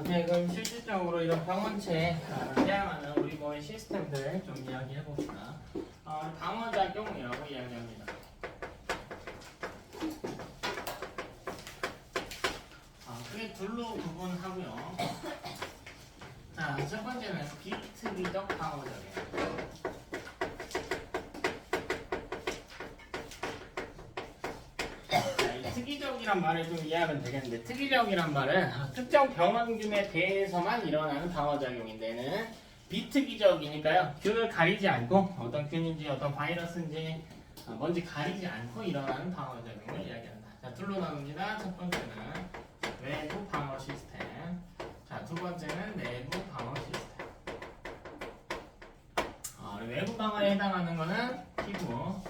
네, 그럼 실질적으로 이런 병원체 사용하는 우리 몸의 시스템들 좀 이야기해 봅시다. 방어작용이라고 이야기합니다. 크게 둘로 구분하고요. 자, 첫 번째는 비특이적 방어작용. 특이적이란 말을 좀 이해하면 되겠는데, 특이적이란 말은 특정 병원균에 대해서만 일어나는 방어작용인데는 비특이적이니까요, 균을 가리지 않고 어떤 균인지 어떤 바이러스인지 뭔지 가리지 않고 일어나는 방어작용을 이야기한다. 자, 둘로 나눕니다. 첫 번째는 외부 방어 시스템, 자, 두 번째는 내부 방어 시스템. 외부 방어에 해당하는 거는 피부,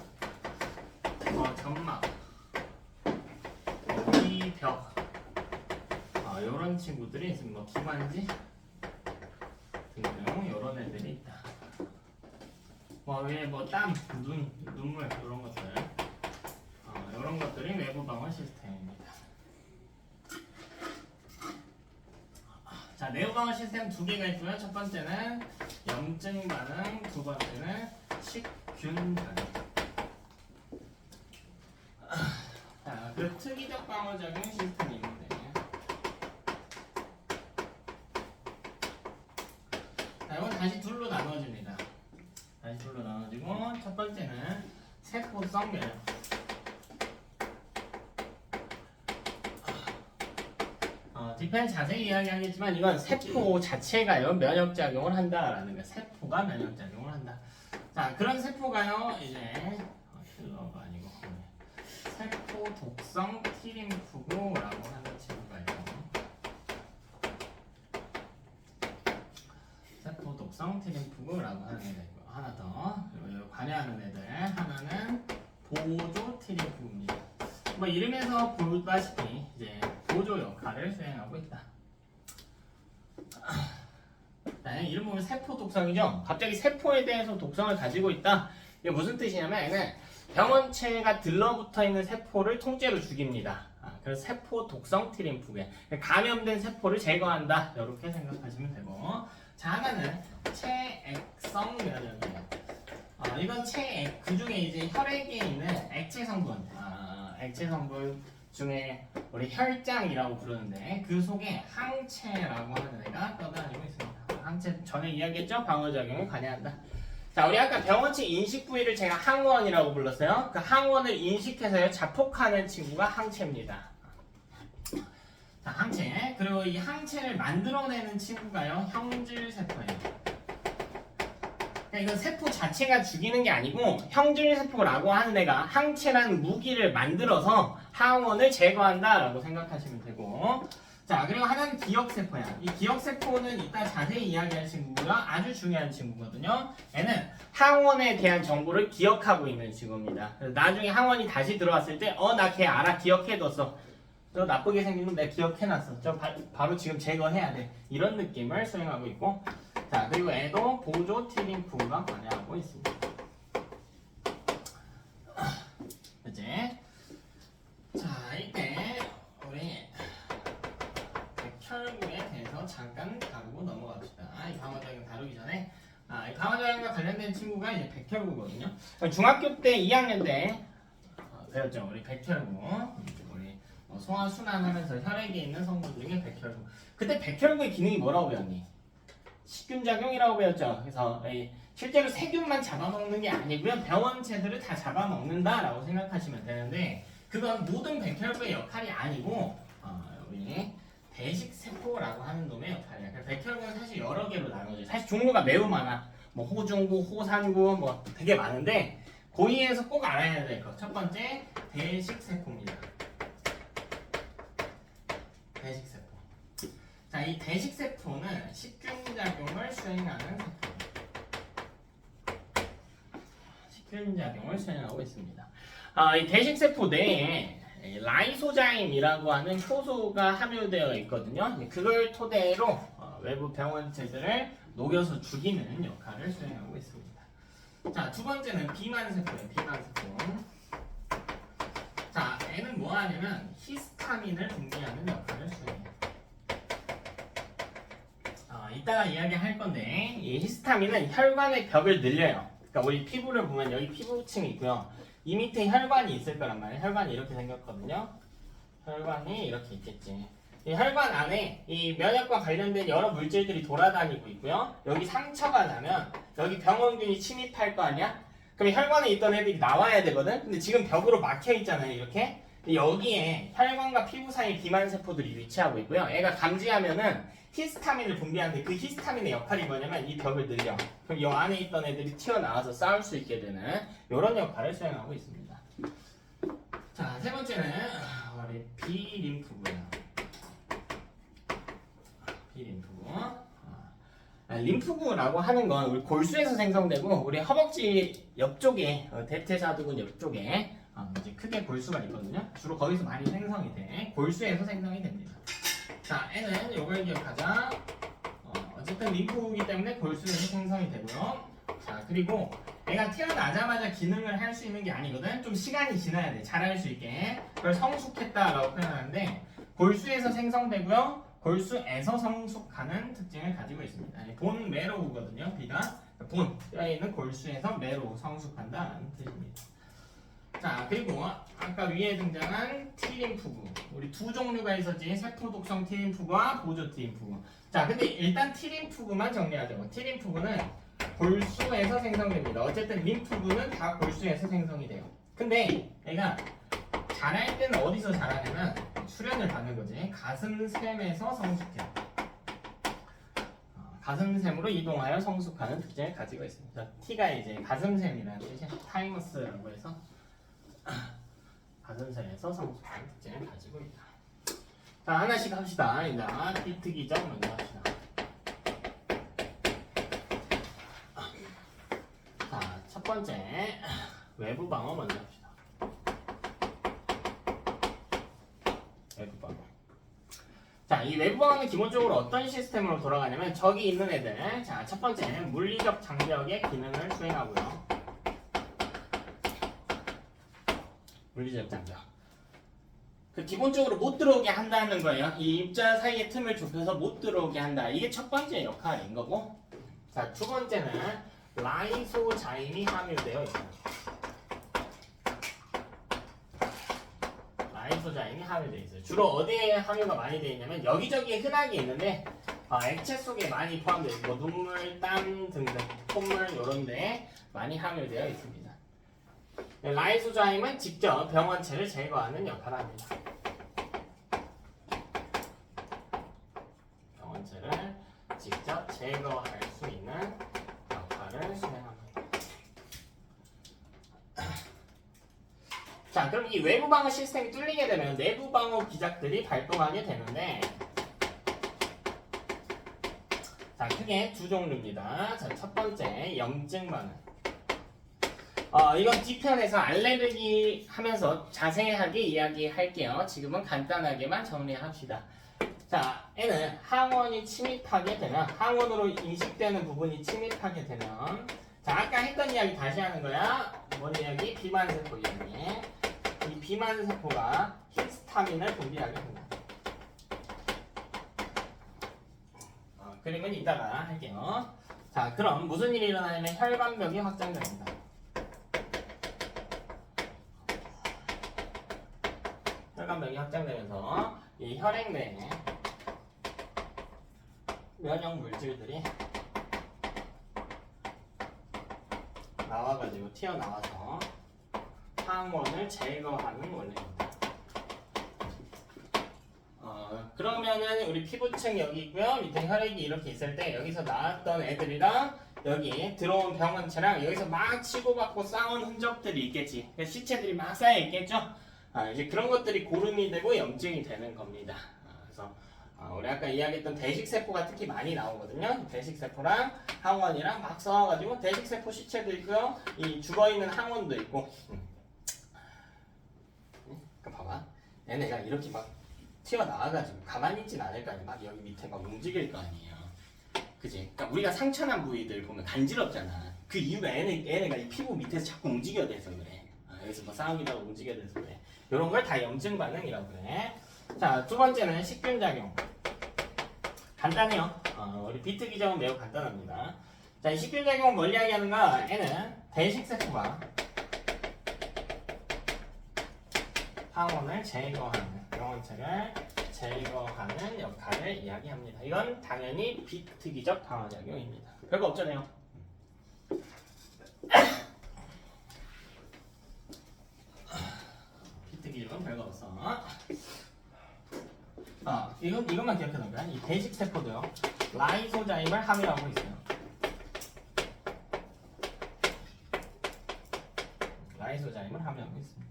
점막, 벽, 요런 친구들이 있습니다. 뭐 기관지 등등 요런 애들이 있다. 땀, 눈물 요런 것들, 요런 것들이 외부 방어 시스템입니다. 자, 내부 방어 시스템 두 개가 있고요. 첫 번째는 염증 반응, 두 번째는 식균 반응. 자, 그 특이적 방어작용 시스템이 있는데, 자, 이건 다시 둘로 나눠집니다. 다시 둘로 나눠지고, 첫 번째는 세포성 면역. 뒤편 자세히 이야기하겠지만 이건 세포 자체가요 면역작용을 한다라는 거예요. 세포가 면역작용을 한다. 자, 그런 세포가요 이제 킬러가 아니고 세포 독성 T림프구라고 하는 친구가 있고, 세포 독성 T림프구라고 하는 애가 있고, 하나 더 관여하는 애들 하나는 보조 T림프구입니다. 뭐 이름에서 보다시피 이제 보조 역할을 수행하고 있다. 네, 이름 보면 세포 독성이죠. 갑자기 세포에 대해서 독성을 가지고 있다. 이게 무슨 뜻이냐면 얘는 병원체가 들러붙어 있는 세포를 통째로 죽입니다. 그래서 세포 독성 T림프구에 감염된 세포를 제거한다. 이렇게 생각하시면 되고, 자, 하나는 체액성 면역이에요. 이건 체액, 그 중에 이제 혈액에 있는 액체 성분, 액체 성분 중에 우리 혈장이라고 부르는데 그 속에 항체라고 하는 애가 떠다니고 있습니다. 항체 전에 이야기했죠? 방어작용을 관여한다. 자, 우리 아까 병원체 인식 부위를 제가 항원이라고 불렀어요. 그 항원을 인식해서요 자폭하는 친구가 항체입니다. 자, 항체. 그리고 이 항체를 만들어내는 친구가요 형질세포예요. 이건 세포 자체가 죽이는 게 아니고 형질세포라고 하는 애가 항체라는 무기를 만들어서 항원을 제거한다라고 생각하시면 되고, 자, 그리고 하나는 기억세포야. 이 기억세포는 이따 자세히 이야기할 친구가 아주 중요한 친구거든요. 얘는 항원에 대한 정보를 기억하고 있는 친구입니다. 그래서 나중에 항원이 다시 들어왔을 때 나 걔 알아, 기억해뒀어. 저 나쁘게 생긴 놈 내가 기억해놨어. 저 바로 지금 제거해야 돼. 이런 느낌을 수행하고 있고, 자, 그리고 애도 보조 T림프구가 관여하고 있습니다. 그치? 자, 이때 우리 백혈구에 대해서 잠깐 다루고 넘어갑시다. 이 방어작용 다루기 전에 이 방어작용과 관련된 친구가 이제 백혈구거든요. 중학교 때 2학년 때 배웠죠. 우리 백혈구. 우리 소화순환하면서 혈액에 있는 성분 중에 백혈구. 그때 백혈구의 기능이 뭐라고 배웠니? 식균작용이라고 배웠죠. 그래서 실제로 세균만 잡아먹는 게 아니고요, 병원체들을 다 잡아먹는다라고 생각하시면 되는데, 그건 모든 백혈구의 역할이 아니고 우리 대식세포라고 하는 놈의 역할이야. 그러니까 백혈구는 사실 여러 개로 나눠져요. 사실 종류가 매우 많아. 뭐 호중구, 호산구 뭐 되게 많은데, 고의에서 꼭 알아야 될 것. 첫 번째 대식세포입니다. 대식세포. 자, 이 대식세포는 식균작용을 수행하는 세포입니다. 식균작용을 수행하고 있습니다. 이 대식세포 내에 라이소자임이라고 하는 효소가 함유되어 있거든요. 그걸 토대로 외부 병원체들을 녹여서 죽이는 역할을 수행하고 있습니다. 자, 두 번째는 비만세포예요. 비만세포. 자, 얘는 뭐 하냐면 히스타민을 분비하는 역할을 수행해요. 이따가 이야기할 건데 이 히스타민은 혈관의 벽을 늘려요. 그러니까 우리 피부를 보면 여기 피부층이 있고요. 이 밑에 혈관이 있을 거란 말이에요. 혈관이 이렇게 생겼거든요. 혈관이 이렇게 있겠지. 이 혈관 안에 이 면역과 관련된 여러 물질들이 돌아다니고 있고요. 여기 상처가 나면 여기 병원균이 침입할 거 아니야? 그럼 혈관에 있던 애들이 나와야 되거든? 근데 지금 벽으로 막혀 있잖아요, 이렇게. 여기에 혈관과 피부 사이 비만 세포들이 위치하고 있고요. 얘가 감지하면은 히스타민을 분비하는데 그 히스타민의 역할이 뭐냐면 이 벽을 늘려. 그럼 이 안에 있던 애들이 튀어나와서 싸울 수 있게 되는 이런 역할을 수행하고 있습니다. 자, 세 번째는 우리 비림프구예요. 비림프구. 림프구라고 하는 건 우리 골수에서 생성되고 우리 허벅지 옆쪽에 대퇴사두근 옆쪽에 이제 크게 골수가 있거든요. 주로 거기서 많이 생성이 돼. 골수에서 생성이 됩니다. 자, N은 요걸 기억하자. 어쨌든 림프구이기 때문에 골수에서 생성이 되고요. 자, 그리고 애가 태어나자마자 기능을 할 수 있는 게 아니거든. 좀 시간이 지나야 돼. 잘할 수 있게. 그걸 성숙했다라고 표현하는데 골수에서 생성되고요. 골수에서 성숙하는 특징을 가지고 있습니다. 본 메로우거든요. B가 본 뼈에 있는 골수에서 메로우 성숙한다는 뜻입니다. 자, 그리고 아까 위에 등장한 T림프구 우리 두 종류가 있었지. 세포독성 T림프구와 보조 T림프구. 자, 근데 일단 T림프구만 정리하자고. T림프구는 골수에서 생성됩니다. 어쨌든 림프구는 다 골수에서 생성이 돼요. 근데 얘가 자랄 때는 어디서 자라냐면 수련을 받는 거지. 가슴샘에서 성숙해요. 가슴샘으로 이동하여 성숙하는 특징을 가지고 있습니다. T가 이제 가슴샘이라는 뜻이야. 타이머스라고 해서 가슴샘에서 성숙하는 특징을 가지고 있다. 자, 하나씩 합시다. 일단 비트기전 먼저 합시다. 자, 첫 번째 외부 방어 먼저 합시다. 외부 방어. 자, 이 외부 방어는 기본적으로 어떤 시스템으로 돌아가냐면 저기 있는 애들. 자, 첫 번째는 물리적 장벽의 기능을 수행하고요. 물리적 장벽. 기본적으로 못 들어오게 한다는 거예요. 이 입자 사이의 틈을 좁혀서 못 들어오게 한다. 이게 첫 번째 역할인 거고. 자, 두 번째는 라이소자임이 함유되어 있어요. 라이소자임이 함유되어 있어요. 주로 어디에 함유가 많이 되어 있냐면 여기저기에 흔하게 있는데 액체 속에 많이 포함되어 있고 눈물, 땀 등등 콧물 이런 데 많이 함유되어 있습니다. 라이소자임은 직접 병원체를 제거하는 역할을 합니다. 병원체를 직접 제거할 수 있는 역할을 수행합니다. 자, 그럼 이 외부 방어 시스템이 뚫리게 되면 내부 방어 기작들이 발동하게 되는데, 자, 크게 두 종류입니다. 자, 첫 번째 염증 반응. 이건 뒤편에서 알레르기 하면서 자세하게 이야기할게요. 지금은 간단하게만 정리합시다. 자, N은 항원이 침입하게 되면, 항원으로 인식되는 부분이 침입하게 되면, 자, 아까 했던 이야기 다시 하는 거야. 뭔 이야기? 비만세포 이야기. 이 비만세포가 히스타민을 분비하게 됩니다. 그림은 이따가 할게요. 자, 그럼 무슨 일이 일어나냐면 혈관벽이 확장됩니다. 혈관벽이 확장되면서 이 혈액 내에 면역 물질들이 나와가지고 튀어나와서 항원을 제거하는 원리입니다. 그러면은 우리 피부층 여기 있고요. 밑에 혈액이 이렇게 있을 때 여기서 나왔던 애들이랑 여기 들어온 병원체랑 여기서 막 치고받고 싸운 흔적들이 있겠지. 시체들이 막 쌓여 있겠죠. 이제 그런 것들이 고름이 되고 염증이 되는 겁니다. 그래서 우리 아까 이야기했던 대식세포가 특히 많이 나오거든요. 대식세포랑 항원이랑 막 싸워가지고 대식세포 시체도 있고요. 이 죽어있는 항원도 있고. 봐봐. 얘네가 이렇게 막 튀어나와가지고 가만히 있진 않을 거 아니에요. 막 여기 밑에 막 움직일 거 아니에요. 그지? 그러니까 우리가 상처난 부위들 보면 간지럽잖아. 그 이유가 얘네가 이 피부 밑에서 자꾸 움직여야 돼서 그래. 여기서 뭐 싸움이라고 움직여야 돼서 그래. 이런 걸 다 염증 반응이라고 그래. 자, 두 번째는 식균 작용. 간단해요. 우리 비트 기적은 매우 간단합니다. 자, 이 식균 작용을 뭘 이야기하는가? 얘는 대식세포가 항원을 제거하는, 병원체를 제거하는 역할을 이야기합니다. 이건 당연히 비트 기적 방어작용입니다. 별거 없잖아요. 비트 기적은 별거 없어. 이것만 기억해 놓은 거야. 이 대식 세포도요. 라이소자임을 함유하고 있어요. 라이소자임을 함유하고 있습니다.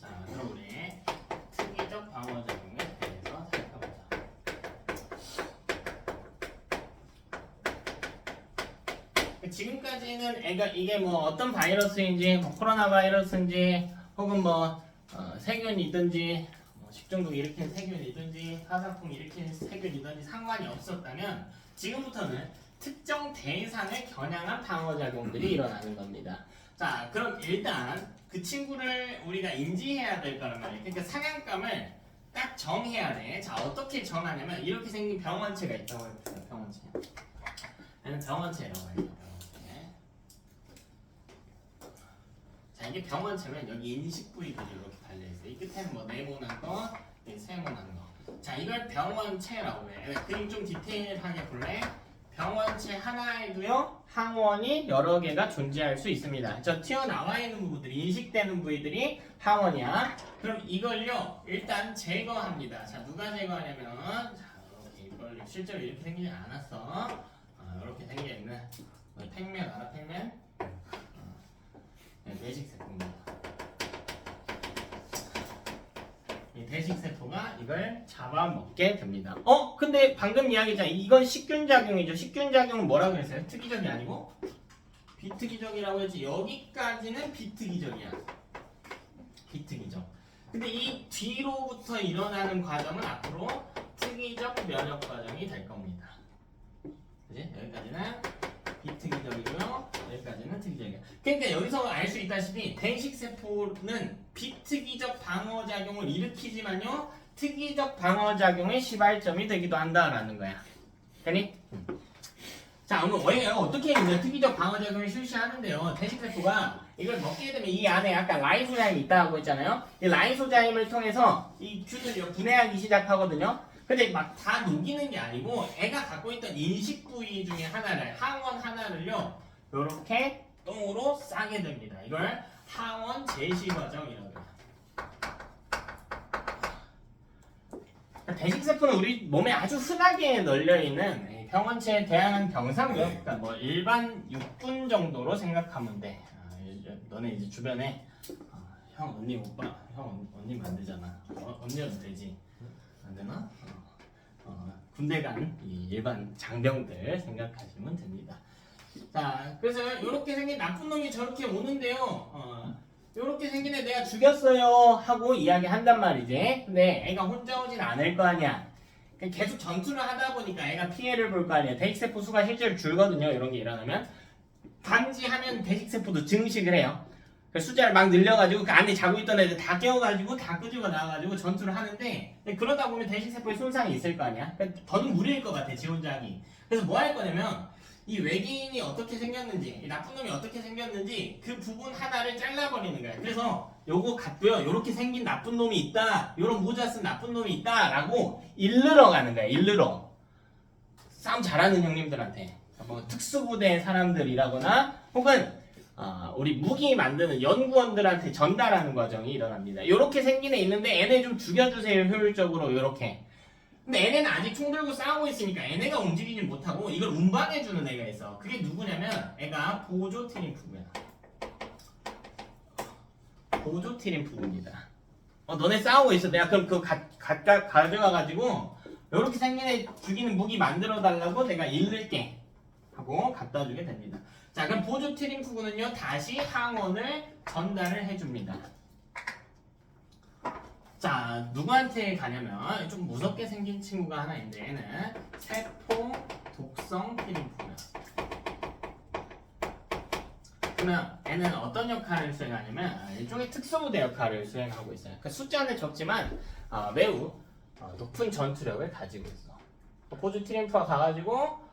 자, 그럼 우리 특이적 방어작용에 대해서 살펴보자. 지금까지는 애가 이게 뭐 어떤 바이러스인지, 뭐 코로나 바이러스인지, 혹은 뭐 세균이든지, 뭐 식중독 일으키는 세균이든지, 화상풍 일으키는 세균이든지 상관이 없었다면 지금부터는 특정 대상을 겨냥한 방어작용들이 일어나는 겁니다. 자, 그럼 일단 그 친구를 우리가 인지해야 될 거란 말이에요. 그러니까 상향감을 딱 정해야 돼. 자, 어떻게 정하냐면 이렇게 생긴 병원체가 있다고 해봅시다. 병원체. 얘는 병원체라고 해요. 병원체. 자, 이게 병원체면 여기 인식 부위들이 이렇게 달려있어요. 이 끝에는 뭐 네모난 거, 세모난 거. 자, 이걸 병원체라고 해. 그림 좀 디테일하게 볼래? 병원체 하나에도요 항원이 여러 개가 존재할 수 있습니다. 저 튀어나와 있는 부분들이, 인식되는 부위들이 항원이야. 그럼 이걸요 일단 제거합니다. 자, 누가 제거하냐면, 자, 이렇게 이걸 실제로 이렇게 생기지 않았어. 이렇게 생겨 있는 팩맨 알아? 팩맨? 대식 세포입니다. 이 대식 세포가 이걸 잡아먹게 됩니다. 근데 방금 이야기했잖아. 이건 식균 작용이죠. 식균 작용은 뭐라고 그랬어요? 특이적이 아니고 비특이적이라고 했지. 여기까지는 비특이적이야. 비특이적. 근데 이 뒤로부터 일어나는 과정은 앞으로 특이적 면역 과정이 될 겁니다. 그지? 여기까지는 비특이적이고요. 여기까지는 특이적이야. 그러니까 여기서 알 수 있다시피 대식세포는 비특이적 방어작용을 일으키지만요 특이적 방어작용의 시발점이 되기도 한다라는 거야. 되니? 자, 오늘 얘가 어떻게 이제 특이적 방어작용을 실시하는데요. 대식세포가 이걸 먹게 되면 이 안에 아까 라이소자임이 있다고 했잖아요. 이 라이소자임을 통해서 이 균을 분해하기 시작하거든요. 근데 막 다 녹이는 게 아니고 애가 갖고 있던 인식 부위 중에 하나를, 항원 하나를요 요렇게 똥으로 싸게 됩니다. 이걸 항원 제시 과정이라고 해요. 대식세포는 우리 몸에 아주 흔하게 널려있는 병원체에 대항한 병상이요. 그러니까 뭐 일반 육군 정도로 생각하면 돼. 너네 이제 주변에 형, 언니, 오빠, 형, 언니 만들잖아. 언니여도 되지. 안 되나? 군대 간 이 일반 장병들 생각하시면 됩니다. 자, 그래서 이렇게 생긴 나쁜 놈이 저렇게 오는데요. 이렇게 생긴 애 내가 죽였어요 하고 이야기한단 말이지. 근데 애가 혼자 오진 않을 거 아니야. 계속 전투를 하다 보니까 애가 피해를 볼 거 아니야. 대식세포 수가 실제로 줄거든요. 이런 게 일어나면. 감지하면 대식세포도 증식을 해요. 숫자를 막 늘려가지고 그 안에 자고 있던 애들 다 깨워가지고 다 끄집어 나와가지고 전투를 하는데, 그러다 보면 대식세포에 손상이 있을 거 아니야. 그러니까 더는 무리일 것 같아, 지 혼자 하기. 그래서 뭐 할 거냐면 이 외계인이 어떻게 생겼는지, 이 나쁜 놈이 어떻게 생겼는지 그 부분 하나를 잘라버리는 거야. 그래서 요거 같고요, 요렇게 생긴 나쁜 놈이 있다, 요런 모자 쓴 나쁜 놈이 있다 라고 일르러 가는 거야. 일르러. 싸움 잘하는 형님들한테, 뭐 특수부대 사람들이라거나 혹은 우리 무기 만드는 연구원들한테 전달하는 과정이 일어납니다. 이렇게 생긴 애 있는데 얘네 좀 죽여주세요, 효율적으로. 이렇게. 근데 얘네는 아직 총 들고 싸우고 있으니까 얘네가 움직이지 못하고 이걸 운반해주는 애가 있어. 그게 누구냐면 애가 보조트림프구야. 보조트림프입니다. 너네 싸우고 있어. 내가 그럼 그거 가져가가지고 이렇게 생긴 애 죽이는 무기 만들어 달라고 내가 일를게 하고 갖다 주게 됩니다. 자, 그럼 보조트림프군은요 다시 항원을 전달을 해줍니다. 자, 누구한테 가냐면 좀 무섭게 생긴 친구가 하나 있는데, 얘는 세포 독성 티림프야. 그러면 얘는 어떤 역할을 수행하냐면 일종의 특수부대 역할을 수행하고 있어요. 그러니까 숫자는 적지만 매우 높은 전투력을 가지고 있어. 보조 트림프가 가가지고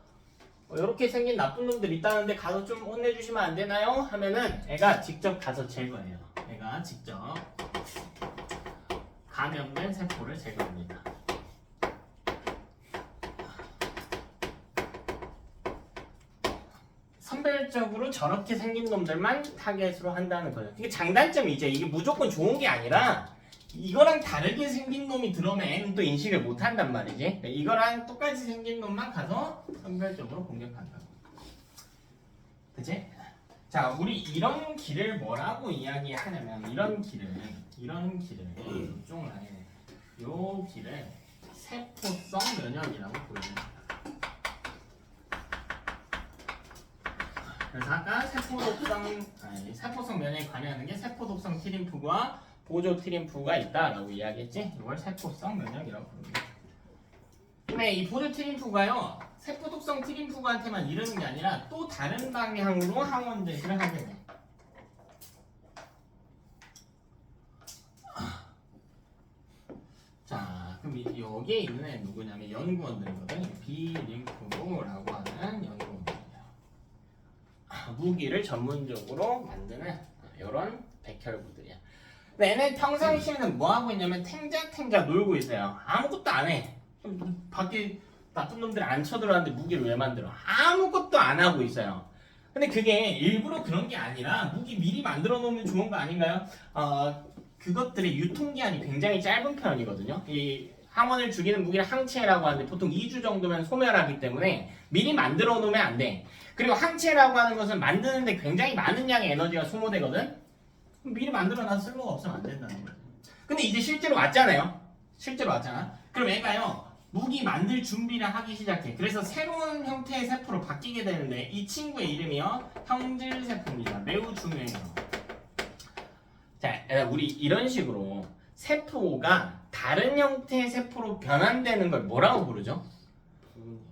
이렇게 생긴 나쁜 놈들 있다는데 가서 좀 혼내주시면 안 되나요? 하면은 애가 직접 가서 제거해요. 애가 직접 감염된 세포를 제거합니다. 선별적으로 저렇게 생긴 놈들만 타겟으로 한다는 거죠. 이게 장단점이 이게 무조건 좋은 게 아니라 이거랑 다르게 생긴 놈이 들어오면 애는 또 인식을 못 한단 말이지. 이거랑 똑같이 생긴 놈만 가서 선별적으로 공격한다고. 그치? 자, 우리 이런 길을 뭐라고 이야기하냐면 이런 길을 이쪽은 아니네. 요 길을 세포성 면역이라고 부릅니다. 그래서 아까 세포성 면역에 관여하는 게 세포독성 티림프와 보조 티림프가 있다라고 이야기했지? 이걸 세포성 면역이라고 부릅니다. 근데 이 보조 티림프가요, 세포독성 티림프한테만 이르는 게 아니라 또 다른 방향으로 항원 제시를 하게 돼. 자, 그럼 여기에 있는 애 누구냐면 연구원들이거든요. 비림프라고 하는 연구원들이에요. 무기를 전문적으로 만드는 이런 백혈구들이야. 근데 얘네 평상시에는 뭐 하고 있냐면 탱자탱자 놀고 있어요. 아무것도 안 해. 밖에 나쁜 놈들이 안 쳐들어왔는데 무기를 왜 만들어? 아무것도 안 하고 있어요. 근데 그게 일부러 그런 게 아니라 무기 미리 만들어 놓으면 좋은 거 아닌가요? 그것들의 유통기한이 굉장히 짧은 편이거든요. 이 항원을 죽이는 무기를 항체라고 하는데 보통 2주 정도면 소멸하기 때문에 미리 만들어 놓으면 안 돼. 그리고 항체라고 하는 것은 만드는데 굉장히 많은 양의 에너지가 소모되거든. 미리 만들어놔서 쓸모가 없으면 안 된다는 거예요. 근데 이제 실제로 왔잖아요. 실제로 왔잖아. 그럼 얘가요, 무기 만들 준비를 하기 시작해. 그래서 새로운 형태의 세포로 바뀌게 되는데 이 친구의 이름이요, 형질세포입니다. 매우 중요해요. 자, 우리 이런 식으로 세포가 다른 형태의 세포로 변환되는 걸 뭐라고 부르죠?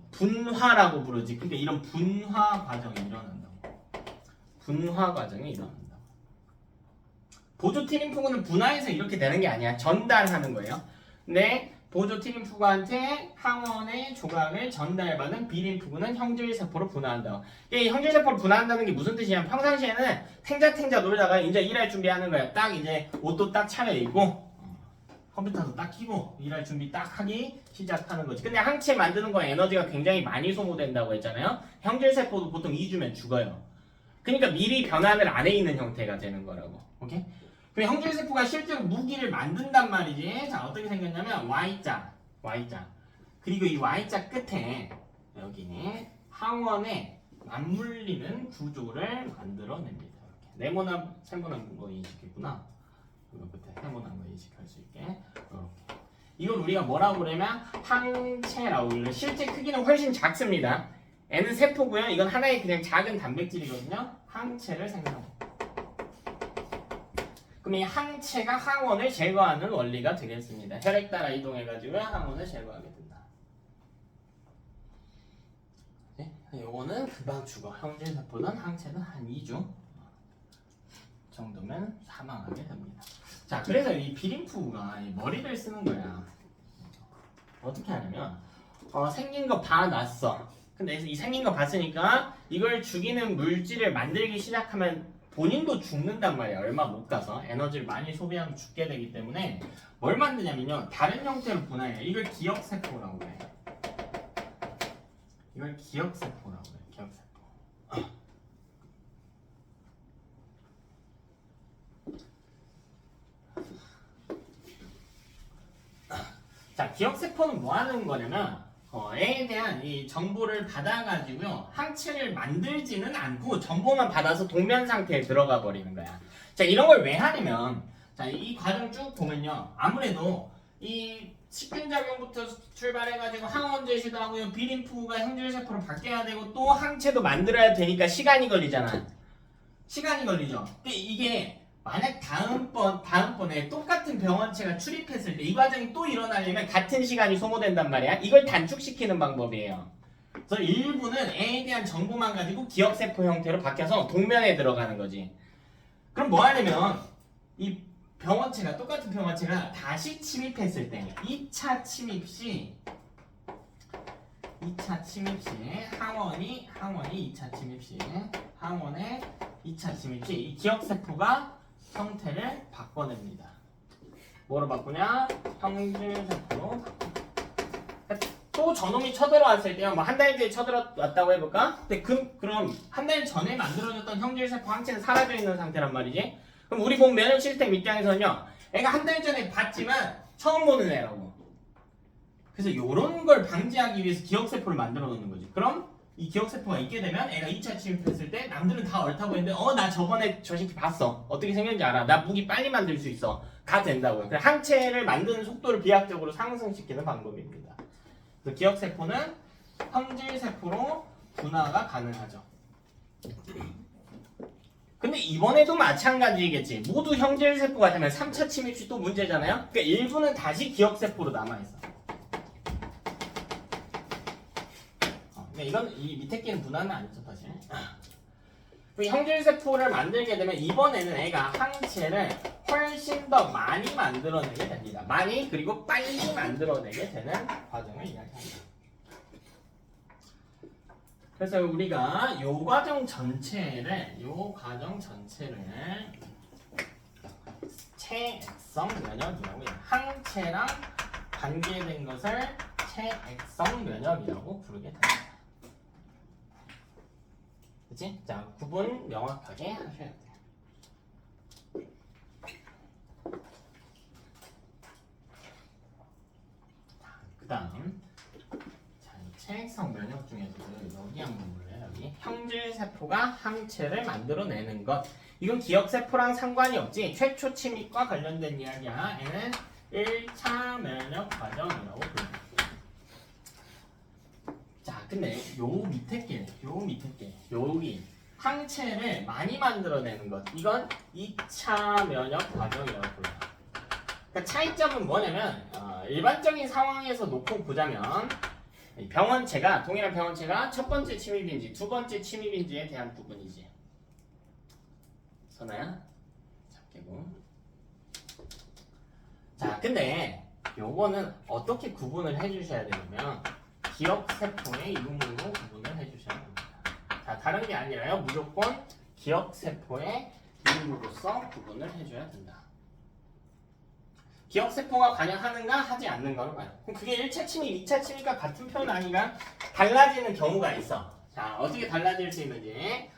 분화라고 부르지. 근데 이런 분화 과정이 일어난다고. 분화 과정이 일어난다고. 보조 티림프구는 분화해서 이렇게 되는 게 아니야. 전달하는 거예요. 근데 보조 티림프구한테 항원의 조각을 전달받은 비림프구는 형질세포로 분화한다. 이 형질세포로 분화한다는 게 무슨 뜻이냐면 평상시에는 탱자탱자 놀다가 이제 일할 준비하는 거야. 딱 이제 옷도 딱 차려입고 컴퓨터도 딱 켜고 일할 준비 딱 하기 시작하는 거지. 근데 항체 만드는 거에 에너지가 굉장히 많이 소모된다고 했잖아요. 형질세포도 보통 2주면 죽어요. 그러니까 미리 변환을 안 해 있는 형태가 되는 거라고. 오케이? 그럼 형질세포가 실제로 무기를 만든단 말이지. 자, 어떻게 생겼냐면 Y자. 그리고 이 Y자 끝에 여기 항원에 맞물리는 구조를 만들어냅니다. 이렇게. 네모난 세모난 거 인식했구나. 이거 끝에 세모난 거 인식할 수 있게. 이렇게. 이걸 우리가 뭐라고 그러냐면 항체라고 불러요. 실제 크기는 훨씬 작습니다. N은 세포고요. 이건 하나의 그냥 작은 단백질이거든요. 항체를 생성합니다. 그럼 이 항체가 항원을 제거하는 원리가 되겠습니다. 혈액 따라 이동해가지고 항원을 제거하게 된다. 네? 요거는 금방 죽어. 형질세포는 항체는 한 2주 정도면 사망하게 됩니다. 자, 그래서 이 비림프가 머리를 쓰는 거야. 어떻게 하냐면 생긴 거 봐놨어. 근데 이 생긴 거 봤으니까 이걸 죽이는 물질을 만들기 시작하면 본인도 죽는단 말이야. 얼마 못 가서 에너지를 많이 소비하면 죽게 되기 때문에 뭘 만드냐면요, 다른 형태로 분해해요. 이걸 기억세포라고 해. 이걸 기억세포라고 해. 기억세포. 자, 기억세포는 뭐 하는 거냐면 애에 대한 이 정보를 받아가지고요, 항체를 만들지는 않고 정보만 받아서 동면 상태에 들어가 버리는 거야. 자, 이런 걸 왜 하냐면, 자, 이 과정 쭉 보면요, 아무래도 이 식균작용부터 출발해가지고 항원 제시도 하고요, 비림프가 형질세포로 바뀌어야 되고 또 항체도 만들어야 되니까 시간이 걸리잖아. 시간이 걸리죠. 근데 이게 만약 다음번에 똑같은 병원체가 출입했을 때 이 과정이 또 일어나려면 같은 시간이 소모된단 말이야. 이걸 단축시키는 방법이에요. 그래서 일부는 A에 대한 정보만 가지고 기억세포 형태로 바뀌어서 동면에 들어가는 거지. 그럼 뭐 하냐면 이 병원체가 똑같은 병원체가 다시 침입했을 때 2차 침입 시 항원이 2차 침입 시 항원의 2차 침입 시 이 기억세포가 형태를 바꿔냅니다. 뭐로 바꾸냐? 형질세포로 바꿉니다. 또 저놈이 쳐들어왔을 때요. 뭐 한 달 뒤에 쳐들어왔다고 해볼까? 근데 그럼 한 달 전에 만들어졌던 형질세포 항체는 사라져 있는 상태란 말이지. 그럼 우리 몸 면역 시스템 입장에서는요. 애가 한 달 전에 봤지만 처음 보는 애라고. 그래서 이런 걸 방지하기 위해서 기억세포를 만들어 놓는 거지. 그럼 이 기억세포가 있게 되면 애가 2차 침입했을 때 남들은 다 옳다고 했는데 나 저번에 저 새끼 봤어. 어떻게 생겼는지 알아. 나 무기 빨리 만들 수 있어. 가 된다고요. 그래서 항체를 만드는 속도를 비약적으로 상승시키는 방법입니다. 그래서 기억세포는 형질세포로 분화가 가능하죠. 근데 이번에도 마찬가지겠지. 모두 형질세포가 되면 3차 침입 시 또 문제잖아요. 그러니까 일부는 다시 기억세포로 남아있어. 근데 이건 이 밑에 끼는 분화는 아니죠, 사실. 형질세포를 만들게 되면 이번에는 애가 항체를 훨씬 더 많이 만들어내게 됩니다. 많이 그리고 빨리 만들어내게 되는 과정을 이야기합니다. 그래서 우리가 요 과정 전체를 체액성 면역이라고 해요. 항체랑 관계된 것을 체액성 면역이라고 부르게 됩니다. 그치? 자, 구분 명확하게 하셔야 돼요. 그 다음 체액성 면역 중에서도 여기 한번 볼래요. 여기 형질세포가 항체를 만들어내는 것. 이건 기억세포랑 상관이 없지. 최초 침입과 관련된 이야기야. 얘는 1차 면역 과정이라고 부릅니다. 자, 근데 요 밑에 게 여기 항체를 많이 만들어내는 것. 이건 2차 면역 과정이라고 불러요. 그러니까 차이점은 뭐냐면 일반적인 상황에서 놓고 보자면 동일한 병원체가 첫 번째 침입인지 두 번째 침입인지에 대한 부분이지. 선아야? 잡개고. 자, 근데 요거는 어떻게 구분을 해주셔야 되냐면 기억세포의 유무로 구분을 해주셔야 됩니다. 자, 다른 게 아니라요. 무조건 기억세포의 유무로서 구분을 해줘야 된다. 기억세포가 관여하는가 하지 않는가로 봐요. 그럼 그게 1차 침입, 2차 침입과 같은 표현 아닌가? 달라지는 경우가 있어. 자, 어떻게 달라질 수 있는지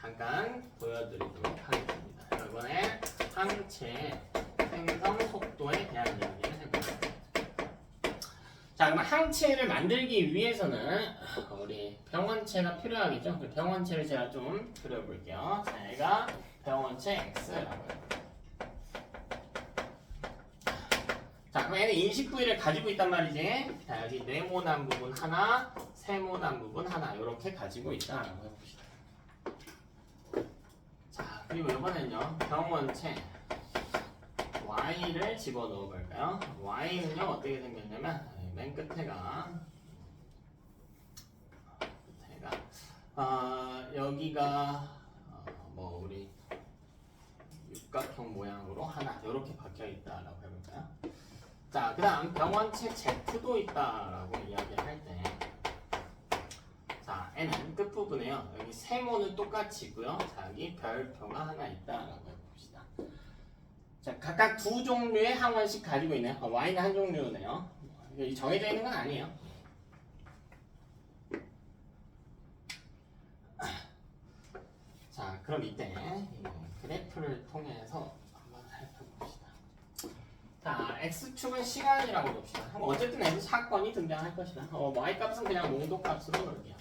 잠깐 보여드리도록 하겠습니다. 이번에 항체 생성 속도에 대한 이야기를 해볼게요. 자, 그럼 항체를 만들기 위해서는 우리 병원체가 필요하겠죠? 그 병원체를 제가 좀 그려볼게요. 자, 얘가 병원체 X라고 해요. 자, 그럼 얘는 인식 부위를 가지고 있단 말이지. 자, 여기 네모난 부분 하나, 세모난 부분 하나 이렇게 가지고 있다라고 해봅시다. 자, 그리고 이번에는요. 병원체 Y를 집어넣어 볼까요? Y는요 어떻게 생겼냐면 맨 끝에가 여기가 뭐 우리 육각형 모양으로 하나 이렇게 박혀 있다라고 해볼까요? 자, 그 다음 병원체 Z도 있다라고 이야기할 때, 자, N은 끝부분에요. 여기 세모는 똑같이 있고요. 자, 여기 별표가 하나 있다라고 해봅시다. 자, 각각 두 종류의 항원씩 가지고 있네요. Y는 한 종류네요. 정해져 있는 건 아니에요. 자, 그럼 이때 그래프를 통해서 한번 살펴봅시다. 자, X축은 시간이라고 봅시다. 어쨌든 X 사건이 등장할 것이다. Y값은 그냥 농도값으로 놓을게요.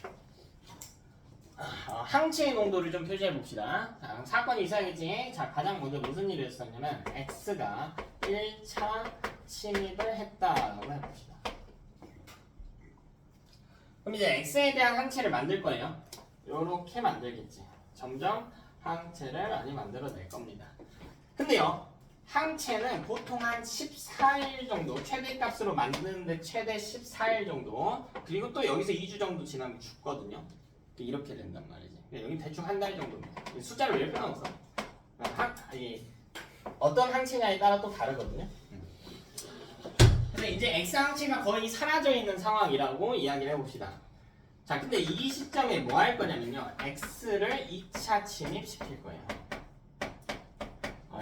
항체의 농도를 좀 표시해 봅시다. 자, 그럼 사건이 있어야겠지. 자, 가장 먼저 무슨 일을 했었냐면 X가 1차 침입을 했다라고 해봅시다. 그럼 이제 X에 대한 항체를 만들 거예요. 요렇게 만들겠지. 점점 항체를 많이 만들어낼 겁니다. 근데요, 항체는 보통 한 14일 정도, 최대값으로 만드는데 최대 14일 정도, 그리고 또 여기서 2주 정도 지나면 죽거든요. 이렇게 된단 말이지. 여기 대충 한 달 정도입니다. 숫자를 왜 필요 없어? 어떤 항체냐에 따라 또 다르거든요. 근데 이제 X 항체가 거의 사라져 있는 상황이라고 이야기를 해봅시다. 자, 근데 이 시점에 뭐 할 거냐면요. X를 2차 침입시킬 거예요.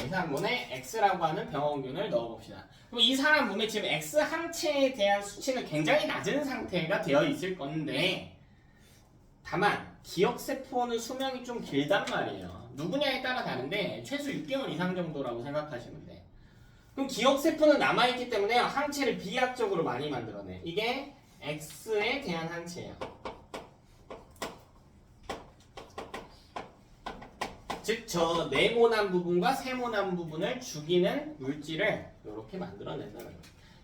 이 사람 몸에 X라고 하는 병원균을 넣어봅시다. 그럼 이 사람 몸에 지금 X 항체에 대한 수치는 굉장히 낮은 상태가 되어 있을 건데, 다만 기억세포는 수명이 좀 길단 말이에요. 누구냐에 따라 다른데 최소 6개월 이상 정도라고 생각하시면 돼. 그럼 기억세포는 남아있기 때문에 항체를 비약적으로 많이 만들어내. 이게 X에 대한 항체예요. 즉, 저 네모난 부분과 세모난 부분을 죽이는 물질을 이렇게 만들어낸다는 거예요.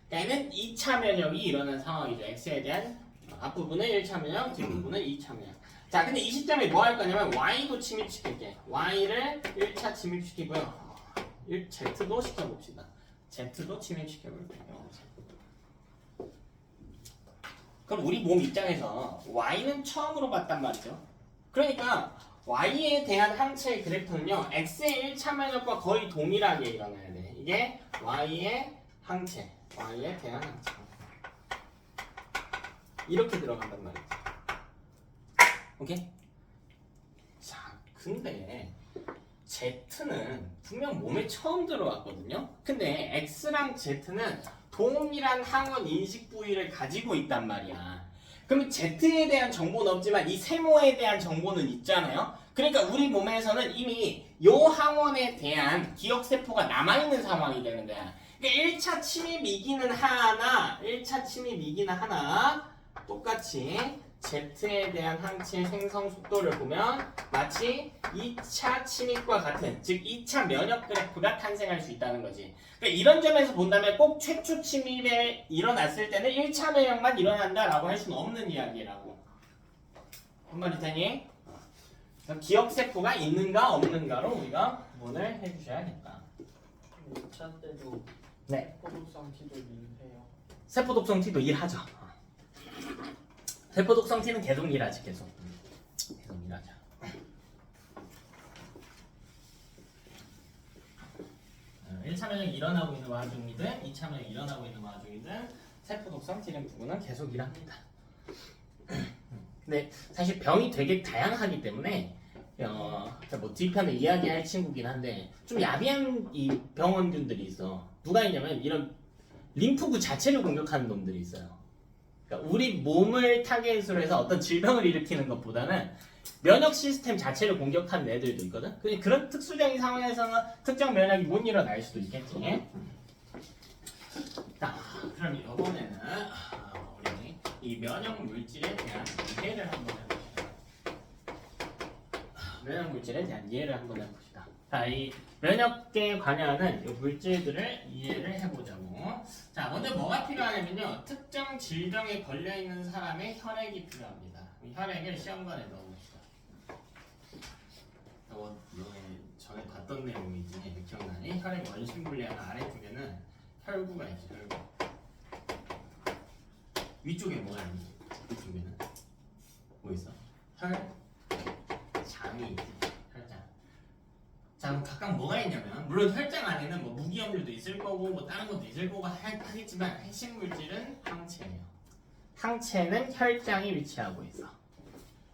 그러니까 얘는 2차 면역이 일어난 상황이죠. X에 대한 앞부분은 1차 면역, 뒷부분은 2차 면역. 자, 근데 이 시점에 뭐 할 거냐면 Y도 침입시킬게. Y를 1차 침입시키고요. Z도 시켜봅시다. Z도 침입시켜볼게요. 그럼 우리 몸 입장에서 Y는 처음으로 봤단 말이죠. 그러니까 Y에 대한 항체의 그래프는요, X의 1차 면역과 거의 동일하게 일어나야 돼. 이게 Y의 항체, Y에 대한 항체. 이렇게 들어간단 말이지. 오케이? 자, 근데 Z는 분명 몸에 처음 들어왔거든요? 근데 X랑 Z는 동일한 항원 인식 부위를 가지고 있단 말이야. 그럼 Z에 대한 정보는 없지만 이 세모에 대한 정보는 있잖아요. 그러니까 우리 몸에서는 이미 요 항원에 대한 기억세포가 남아있는 상황이 되는 거야. 그러니까 1차 침입이기는 하나 똑같이 Z에 대한 항체 생성 속도를 보면 마치 2차 침입과 같은, 즉 2차 면역 그래프가 탄생할 수 있다는 거지. 그러니까 이런 점에서 본다면 꼭 최초 침입에 일어났을 때는 1차 면역만 일어난다라고 할 수는 없는 이야기라고. 한마디 되니? 기억세포가 있는가 없는가로 우리가 구분을 해주셔야겠다. 2차 때도 네. 세포독성 T도 일해요. 세포독성 T도 일하죠. 세포독성 T는 계속 일하지, 계속 일하죠. 1차 면역이 일어나고 있는 와중이든 2차 면역이 일어나고 있는 와중이든 세포독성 T는 부분은 계속 일합니다. 근데 사실 병이 되게 다양하기 때문에 뭐 뒤편에 이야기할 친구긴 한데 좀 야비한 이 병원균들이 있어. 누가 있냐면 이런 림프구 자체를 공격하는 놈들이 있어요. 그러니까 우리 몸을 타겟으로 해서 어떤 질병을 일으키는 것보다는 면역 시스템 자체를 공격하는 애들도 있거든. 그런 특수적인 상황에서는 특정 면역이 못 일어날 수도 있겠지. 자, 그럼 이번에는 우리 이 면역 물질에 대한 이해를 한번 해봅시다. 면역 물질에 대한 이해를 한번 해봅시다. 자, 이 면역계에 관여하는 이 물질들을 이해를 해보자고. 자, 먼저 뭐가 필요하냐면요, 특정 질병에 걸려있는 사람의 혈액이 필요합니다. 이 혈액을 시험관에 넣어봅시다. 전에 봤던 내용이지 기억나니? 혈액 원심 분리하는 아래쪽에는 혈구가 있죠. 혈구. 위쪽에 뭐가 있니? 위쪽에는 뭐 있어? 혈장이 있지. 혈장. 자, 그럼 각각 뭐가 있냐면, 물론 혈장 안에는 뭐 무기염류도 있을 거고 뭐 다른 것도 있을 거고 하겠지만 핵심 물질은 항체예요. 항체는 혈장이 위치하고 있어.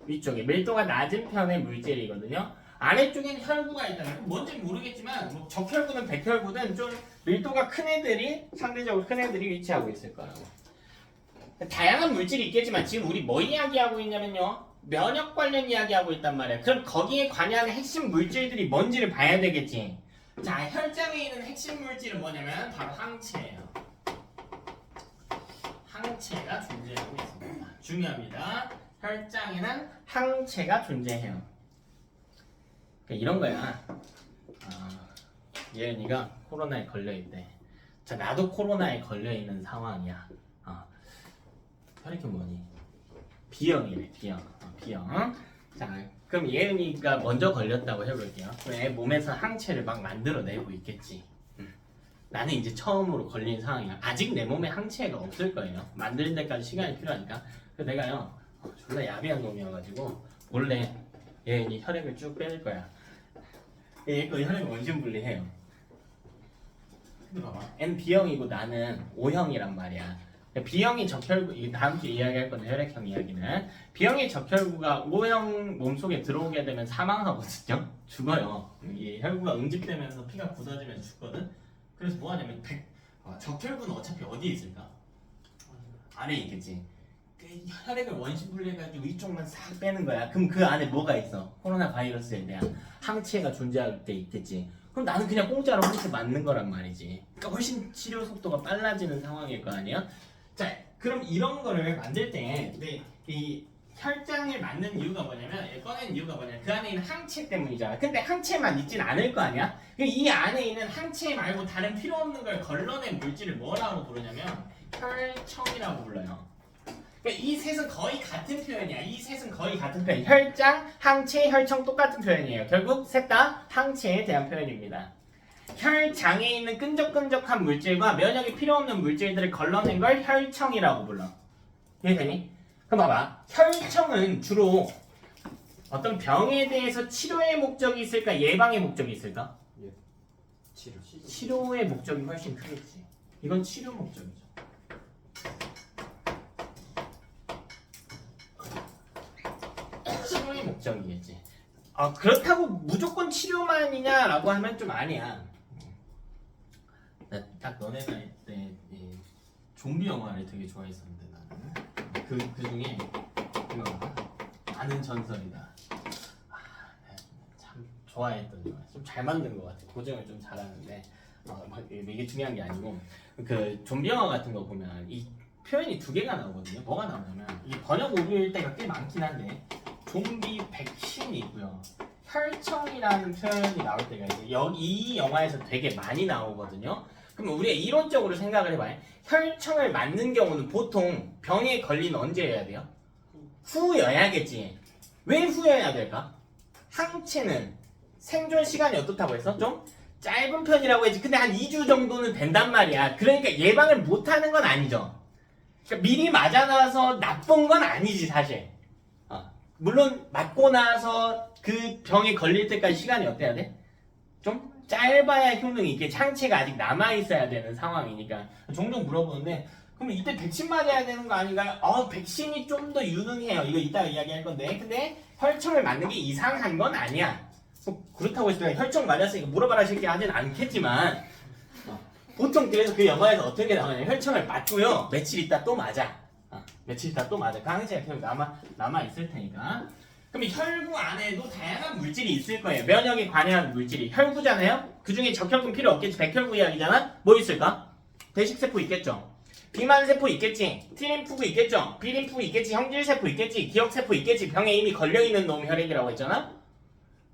위쪽에 밀도가 낮은 편의 물질이거든요. 아래쪽에는 혈구가 있다면 뭔지 모르겠지만 뭐 적혈구든 백혈구든 좀 밀도가 큰 애들이, 상대적으로 큰 애들이 위치하고 있을 거라고. 다양한 물질이 있겠지만 지금 우리 뭐 이야기하고 있냐면요, 면역 관련 이야기하고 있단 말이야. 그럼 거기에 관여하는 핵심 물질들이 뭔지를 봐야 되겠지. 자, 혈장에 있는 핵심 물질은 뭐냐면 바로 항체예요. 항체가 존재하고 있습니다. 중요합니다. 혈장에는 항체가 존재해요. 그러니까 이런 거야. 예은이가 코로나에 걸려있대. 자, 나도 코로나에 걸려있는 상황이야. 혈액이 뭐니? B형이래, B형. B형. 자, 그럼 예은이가 먼저 걸렸다고 해볼게요. 왜? 몸에서 항체를 막 만들어내고 있겠지. 나는 이제 처음으로 걸린 상황이야. 아직 내 몸에 항체가 없을 거예요. 만드는 데까지 시간이 필요하니까. 그래서 내가요, 졸라 야비한 놈이어가지고 원래 얘 이 혈액을 쭉 빼낼 거야. 얘 거 혈액을 원심 분리해요. 근데 봐봐, N B형이고 나는 O형이란 말이야. B형이 적혈구, 이 다음 주에 이야기할 건데 혈액형 이야기는 B형의 적혈구가 O형 몸속에 들어오게 되면 사망하거든요. 죽어요. 이 혈구가 응집되면서 피가 굳어지면서 죽거든. 그래서 뭐 하냐면 적혈구는 어차피 어디에 있을까? 안에 있겠지. 그 혈액을 원심 분리해가지고 이쪽만 싹 빼는 거야. 그럼 그 안에 뭐가 있어? 코로나 바이러스에 대한 항체가 존재할 때 있겠지. 그럼 나는 그냥 공짜로 항체 맞는 거란 말이지. 그러니까 훨씬 치료 속도가 빨라지는 상황일 거 아니야? 자, 그럼 이런 거를 만들 때 이 혈장을 맞는 이유가 뭐냐면, 꺼낸 이유가 뭐냐면 그 안에 있는 항체 때문이잖아. 근데 항체만 있진 않을 거 아니야? 이 안에 있는 항체 말고 다른 필요 없는 걸 걸러낸 물질을 뭐라고 부르냐면 혈청이라고 불러요. 그러니까 이 셋은 거의 같은 표현이야. 이 셋은 거의 같은 표현. 혈장, 항체, 혈청 똑같은 표현이에요. 결국 셋 다 항체에 대한 표현입니다. 혈장에 있는 끈적끈적한 물질과 면역이 필요 없는 물질들을 걸러낸 걸 혈청이라고 불러. 이해되니? 그럼 봐봐. 혈청은 주로 어떤 병에 대해서 치료의 목적이 있을까? 예방의 목적이 있을까? 치료의 목적이 훨씬 크겠지. 이건 치료 목적이죠. 치료의 목적이겠지. 그렇다고 무조건 치료만이냐라고 하면 좀 아니야. 나 딱 너네 나이 때 좀비 영화를 되게 좋아했었는데 나는 그 중에 아는 전설이다. 참 좋아했던 영화. 좀 잘 만든 것 같아. 고증을 좀 잘하는데 이게 중요한 게 아니고 그 좀비 영화 같은 거 보면 이 표현이 두 개가 나오거든요. 뭐가 나오냐면 이게 번역 오류일 때가 꽤 많긴 한데 좀비 백신이 있고요. 혈청이라는 표현이 나올 때가 있어요. 이 영화에서 되게 많이 나오거든요. 그럼 우리가 이론적으로 생각을 해봐요. 혈청을 맞는 경우는 보통 병에 걸린 언제여야 돼요? 후여야겠지. 왜 후여야 될까? 항체는 생존 시간이 어떻다고 했어? 좀 짧은 편이라고 했지. 근데 한 2주 정도는 된단 말이야. 그러니까 예방을 못하는 건 아니죠. 그러니까 미리 맞아놔서 나쁜 건 아니지 사실. 물론 맞고 나서 그 병에 걸릴 때까지 시간이 어때야 돼? 좀 짧아야 효능이 있게 항체가 아직 남아있어야 되는 상황이니까 종종 물어보는데 그럼 이때 백신 맞아야 되는 거 아닌가요? 백신이 좀 더 유능해요. 이거 이따가 이야기할 건데 근데 혈청을 맞는 게 이상한 건 아니야. 그렇다고 해서 혈청 맞았으니까 물어봐라 새끼 하진 않겠지만 보통 그래서 그 영화에서 어떻게 나오냐면 혈청을 맞고요 며칠 있다 또 맞아. 며칠 있다 또 맞아. 그 항체가 계속 남아 있을 테니까. 그럼 혈구 안에도 다양한 물질이 있을 거예요. 면역에 관여하는 물질이 혈구잖아요. 그 중에 적혈구 필요 없겠지. 백혈구 이야기잖아. 뭐 있을까? 대식세포 있겠죠. 비만세포 있겠지. T림프구 있겠죠. B림프구 있겠지. 형질세포 있겠지. 기억세포 있겠지. 병에 이미 걸려있는 놈 혈액이라고 했잖아.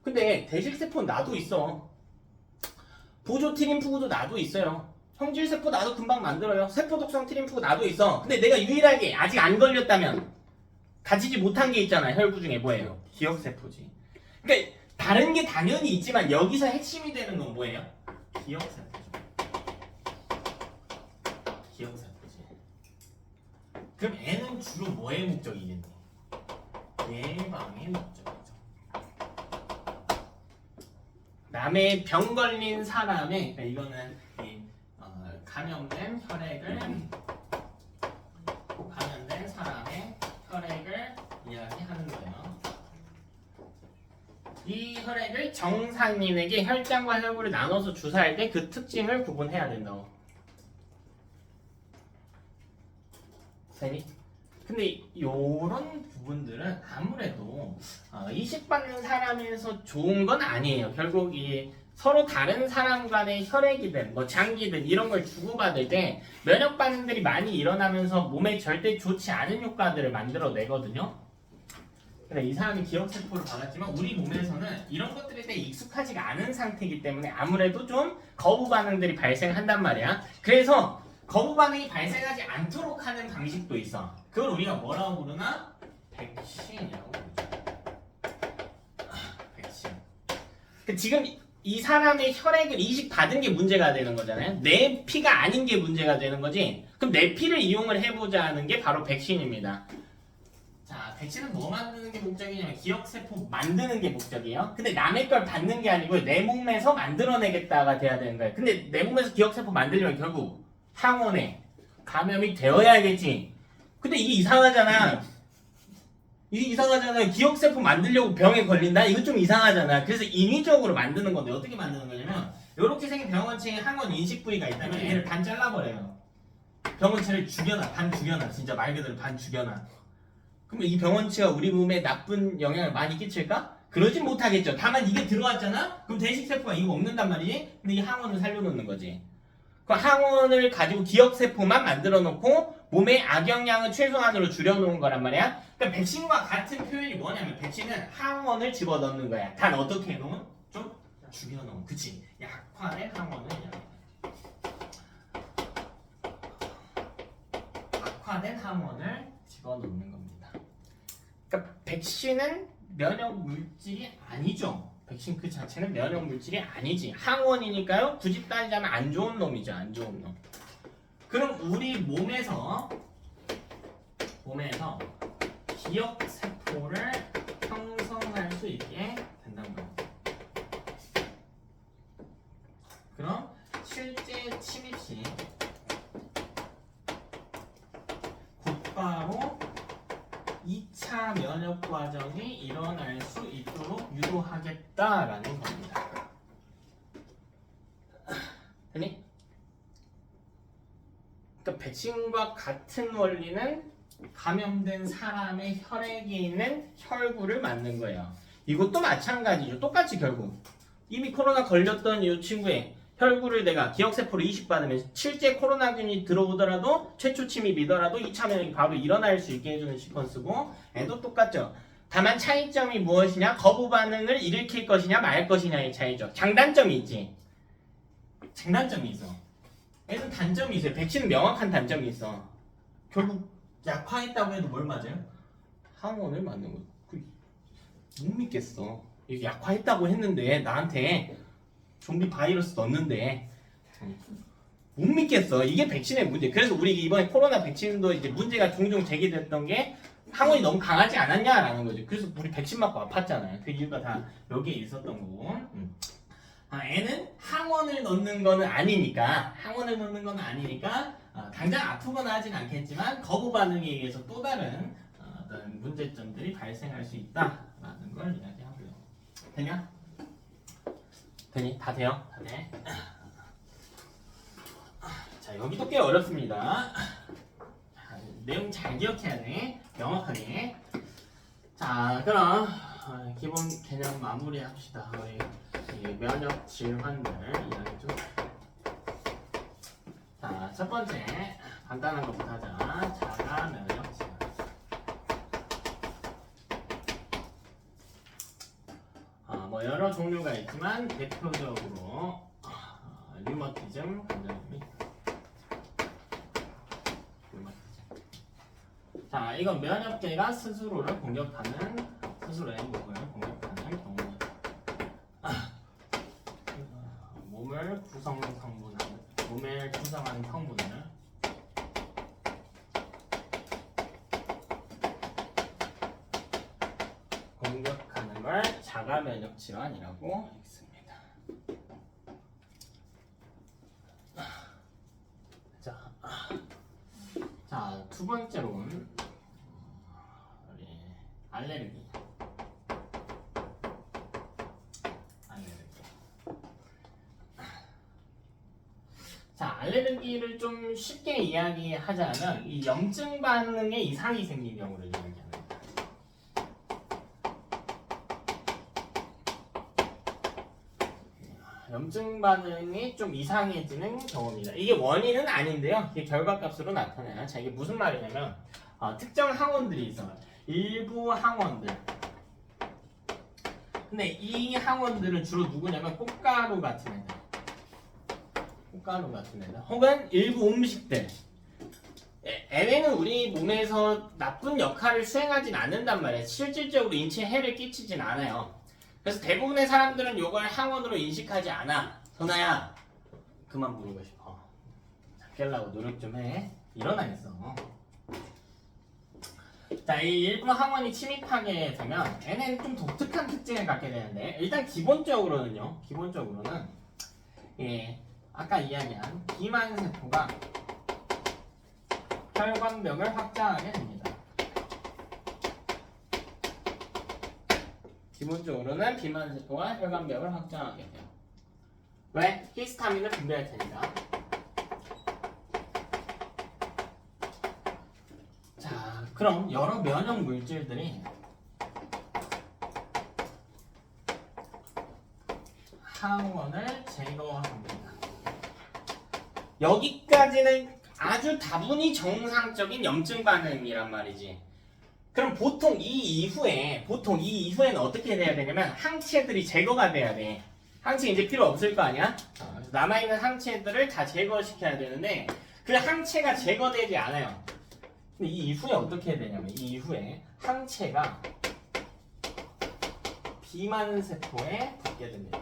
근데 대식세포는 나도 있어. 보조 T림프구도 나도 있어요. 형질세포 나도 금방 만들어요. 세포독성 T림프구 나도 있어. 근데 내가 유일하게 아직 안 걸렸다면 가지지 못한 게 있잖아. 혈구 중에 뭐예요? 기억세포지. 그러니까 다른 게 당연히 있지만 여기서 핵심이 되는 건 뭐예요? 기억세포죠. 기억세포지. 그럼 N은 주로 뭐의 목적이겠니? 예방의 목적이죠. 남의 병 걸린 사람의, 그러니까 이거는 감염된 사람의 혈액을 이야기하는 거예요. 이 혈액을 정상인에게 혈장과 혈구를 나눠서 주사할 때 그 특징을 구분해야 된다고. 근데 요런 부분들은 아무래도 이식받는 사람에서 좋은 건 아니에요. 결국 이 서로 다른 사람 간의 혈액이든 뭐 장기든 이런 걸 주고받을 때 면역 반응들이 많이 일어나면서 몸에 절대 좋지 않은 효과들을 만들어내거든요. 근데 이 사람이 기억세포를 받았지만 우리 몸에서는 이런 것들에 대해 익숙하지가 않은 상태이기 때문에 아무래도 좀 거부 반응들이 발생한단 말이야. 그래서 거부 반응이 발생하지 않도록 하는 방식도 있어. 그걸 우리가 뭐라고 부르나? 백신이라고 부르죠. 백신. 지금 이 사람의 혈액을 이식 받은 게 문제가 되는 거잖아요. 내 피가 아닌 게 문제가 되는 거지. 그럼 내 피를 이용을 해보자는 게 바로 백신입니다. 자, 백신은 뭐 만드는 게 목적이냐면 기억세포 만드는 게 목적이에요. 근데 남의 걸 받는 게 아니고 내 몸에서 만들어내겠다가 돼야 되는 거예요. 근데 내 몸에서 기억세포 만들려면 결국 항원에 감염이 되어야겠지. 근데 이게 이상하잖아. 이게 이상하잖아요. 기억세포 만들려고 병에 걸린다? 이거 좀 이상하잖아. 그래서 인위적으로 만드는 건데 어떻게 만드는 거냐면 이렇게 생긴 병원체에 항원 인식 부위가 있다면 얘를 반 잘라버려요. 병원체를 죽여놔. 반 죽여놔. 진짜 말 그대로 반 죽여놔. 그럼 이 병원체가 우리 몸에 나쁜 영향을 많이 끼칠까? 그러진 못하겠죠. 다만 이게 들어왔잖아? 그럼 대식세포가 이거 먹는단 말이지? 근데 이 항원을 살려놓는 거지. 그 항원을 가지고 기억세포만 만들어 놓고 몸의 악영향을 최소한으로 줄여놓은 거란 말이야. 그러니까 백신과 같은 표현이 뭐냐면 백신은 항원을 집어넣는 거야. 단 어떻게 해놓은? 좀 죽여놓은. 그치? 약화된 항원을 약화된 항원을 집어넣는 겁니다. 그러니까 백신은 면역 물질이 아니죠. 백신 그 자체는 면역 물질이 아니지. 항원이니까요. 굳이 따지자면 안 좋은 놈이죠. 안 좋은 놈. 그럼 우리 몸에서 기억 세포를 형성할 수 있게 된다는 거예요. 그럼 실제 침입 시 곧바로 2차 면역 과정이 일어날 수 있도록 유도하겠다라는 겁니다. 되니? 그러니까 백신과 같은 원리는 감염된 사람의 혈액에 있는 혈구를 맞는 거예요. 이것도 마찬가지죠. 똑같이 결국 이미 코로나 걸렸던 이 친구의 혈구를 내가 기억세포를 이식받으면 실제 코로나균이 들어오더라도 최초 침입이더라도 2차 면역이 바로 일어날 수 있게 해주는 시퀀스고 얘도 똑같죠. 다만 차이점이 무엇이냐? 거부 반응을 일으킬 것이냐 말 것이냐의 차이죠. 장단점이 있지. 장단점이 있어. 얘는 단점이 있어요. 백신은 명확한 단점이 있어. 결국 약화했다고 해도 뭘 맞아요? 항원을 맞는 거예요. 못 믿겠어. 이게 약화했다고 했는데 나한테 좀비 바이러스 넣었는데 못 믿겠어. 이게 백신의 문제. 그래서 우리 이번에 코로나 백신도 이제 문제가 종종 제기됐던 게 항원이 너무 강하지 않았냐라는 거죠. 그래서 우리 백신 맞고 아팠잖아요. 그 이유가 다 여기에 있었던 거고. 애는 항원을 넣는 거는 아니니까 당장 아프거나 하진 않겠지만 거부 반응에 의해서 또 다른 어떤 문제점들이 발생할 수 있다라는 걸 이야기하고요. 되냐? 되니? 다 돼요? 다 돼? 자, 여기도 꽤 어렵습니다. 내용 잘 기억해야 돼. 명확하게. 자, 그럼 기본 개념 마무리합시다. 우리 면역 질환들 이야기 좀. 자, 첫 번째 간단한 것부터 하자. 자가 면역 질환. 뭐 여러 종류가 있지만 대표적으로 류머티즘 관절염이. 자, 이건 면역계가 스스로의 몸을 공격하는 경우. 몸을 구성한 성분을 공격하는 걸 자가 면역 질환이라고 했습니다. 자, 두 번째로는 알레르기. 자, 알레르기를 좀 쉽게 이야기하자면 이 염증 반응에 이상이 생긴 경우를 이야기합니다. 염증 반응이 좀 이상해지는 경우입니다. 이게 원인은 아닌데요. 이게 결과값으로 나타나요. 자, 이게 무슨 말이냐면 특정 항원들이 있어요. 일부 항원들. 근데 이 항원들은 주로 누구냐면 꽃가루 같은 애들. 혹은 일부 음식들. 얘네는 우리 몸에서 나쁜 역할을 수행하진 않는단 말이에요. 실질적으로 인체에 해를 끼치진 않아요. 그래서 대부분의 사람들은 이걸 항원으로 인식하지 않아. 선아야, 그만 부르고 싶어. 깨려고 노력 좀 해. 일어나겠어. 자, 이 일부 항원이 침입하게 되면 얘는 좀 독특한 특징을 갖게 되는데, 일단 기본적으로는 예, 아까 이야기한 비만 세포가 혈관벽을 확장하게 됩니다. 기본적으로는 비만 세포가 혈관벽을 확장하게 돼요. 왜? 히스타민을 분비할 테니까. 자, 그럼 여러 면역 물질들이 항원을 제거합니다. 여기까지는 아주 다분히 정상적인 염증 반응이란 말이지. 그럼 보통 이 이후에는 어떻게 돼야 되냐면 항체들이 제거가 돼야 돼. 항체 이제 필요 없을 거 아니야? 남아있는 항체들을 다 제거시켜야 되는데 그 항체가 제거되지 않아요. 근데 이 이후에 어떻게 해야 되냐면 이 이후에 항체가 비만 세포에 붙게 됩니다.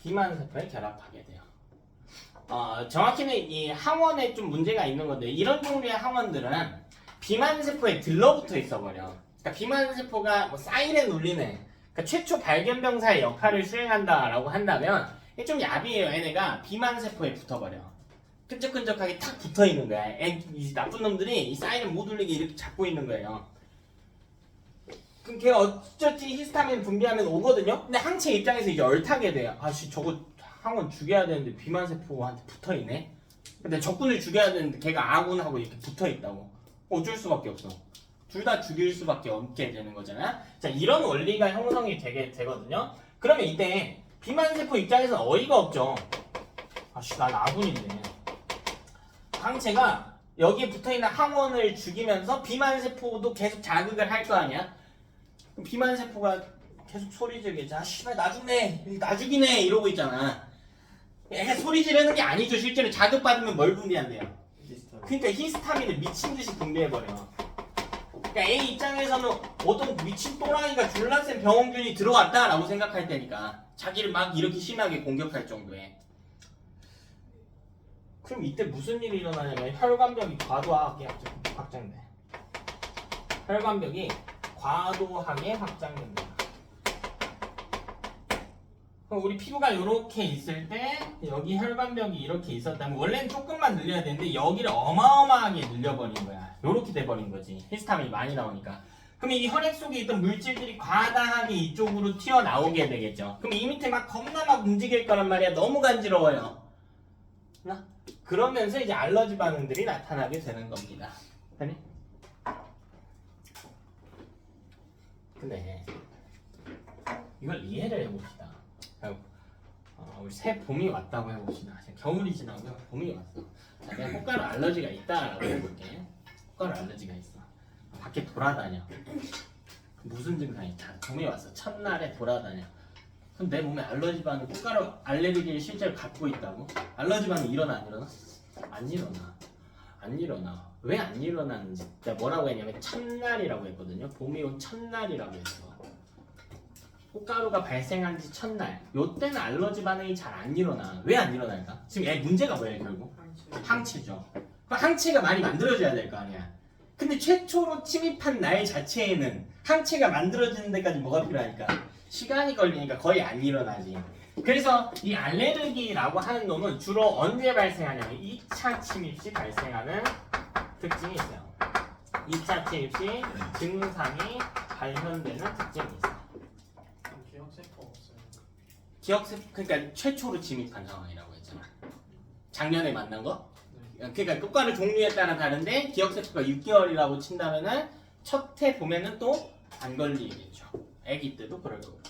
비만 세포에 결합하게 돼요. 정확히는 이 항원에 좀 문제가 있는 건데 이런 종류의 항원들은 비만 세포에 들러붙어 있어버려. 그러니까 비만 세포가 뭐 사이렌 울리는 그러니까 최초 발견 병사의 역할을 수행한다라고 한다면 좀 야비해요. 얘네가 비만 세포에 붙어버려. 끈적끈적하게 탁 붙어 있는 거야. 이 나쁜 놈들이 이 사이렌 못 울리게 이렇게 잡고 있는 거예요. 그럼 걔가 어쩌지 히스타민 분비하면 오거든요. 근데 항체 입장에서 이제 얼타게 돼요. 아씨 저거 항원 죽여야 되는데 비만 세포한테 붙어 있네. 근데 적군을 죽여야 되는데 걔가 아군하고 이렇게 붙어 있다고. 어쩔 수밖에 없어. 둘 다 죽일 수밖에 없게 되는 거잖아. 자, 이런 원리가 형성이 되거든요. 그러면 이때 비만 세포 입장에서는 어이가 없죠. 아씨 난 아군인데. 항체가 여기에 붙어있는 항원을 죽이면서 비만 세포도 계속 자극을 할 거 아니야. 그럼 비만 세포가 계속 소리 지르겠지. 아 씨발 나 죽네 나 죽이네 이러고 있잖아. 소리 지르는 게 아니죠. 실제로 자극받으면 뭘 분비한대요? 그러니까 히스타민을 미친 듯이 분비해버려. 그러니까 A 입장에서는 어떤 미친 또라이가 졸라 센 병원균이 들어왔다라고 생각할 테니까 자기를 막 이렇게 심하게 공격할 정도에. 그럼 이때 무슨 일이 일어나냐면 혈관벽이 과도하게 확장돼. 혈관벽이 과도하게 확장됩니다. 그럼 우리 피부가 이렇게 있을 때 여기 혈관벽이 이렇게 있었다면 원래는 조금만 늘려야 되는데 여기를 어마어마하게 늘려버린 거야. 이렇게 돼버린 거지. 히스타민이 많이 나오니까. 그럼 이 혈액 속에 있던 물질들이 과다하게 이쪽으로 튀어나오게 되겠죠. 그럼 이 밑에 막 겁나 막 움직일 거란 말이야. 너무 간지러워요. 그러면서 이제 알러지 반응들이 나타나게 되는 겁니다. 아니? 근데 이걸 이해를 해봅시다. 우리 새 봄이 왔다고 해봅시다. 겨울이 지나고 봄이 왔어. 자, 내가 꽃가루 알러지가 있다라고 해볼게. 꽃가루 알러지가 있어. 밖에 돌아다녀. 무슨 증상이 있다. 봄이 왔어. 첫날에 돌아다녀. 그럼 내 몸에 알러지 반응, 꽃가루 알레르기를 실제로 갖고 있다고? 알러지 반응 일어나 안 일어나? 안 일어나. 안 일어나. 왜 안 일어나는지 내가 뭐라고 했냐면 첫날이라고 했거든요. 봄이 온 첫날이라고 했어. 꽃가루가 발생한 지 첫날. 요때는 알러지 반응이 잘 안 일어나. 왜 안 일어날까? 지금 얘 문제가 뭐예요 결국? 항체죠. 항체가 많이 만들어져야 될 거 아니야. 근데 최초로 침입한 날 자체에는 항체가 만들어지는 데까지 뭐가 필요하니까? 시간이 걸리니까 거의 안 일어나지. 그래서 이 알레르기라고 하는 놈은 주로 언제 발생하냐면 2차 침입 시 발생하는 특징이 있어요. 2차 침입 시 증상이 발현되는 특징이 있어요. 기억세포 없어요. 기억세포, 그러니까 최초로 침입한 상황이라고 했잖아. 작년에 만난 거? 그러니까 꽃가루 종류에 따라 다른데 기억세포가 6개월이라고 친다면은 첫 해 보면은 또 안 걸리겠죠. 아기 때도 그럴 거고.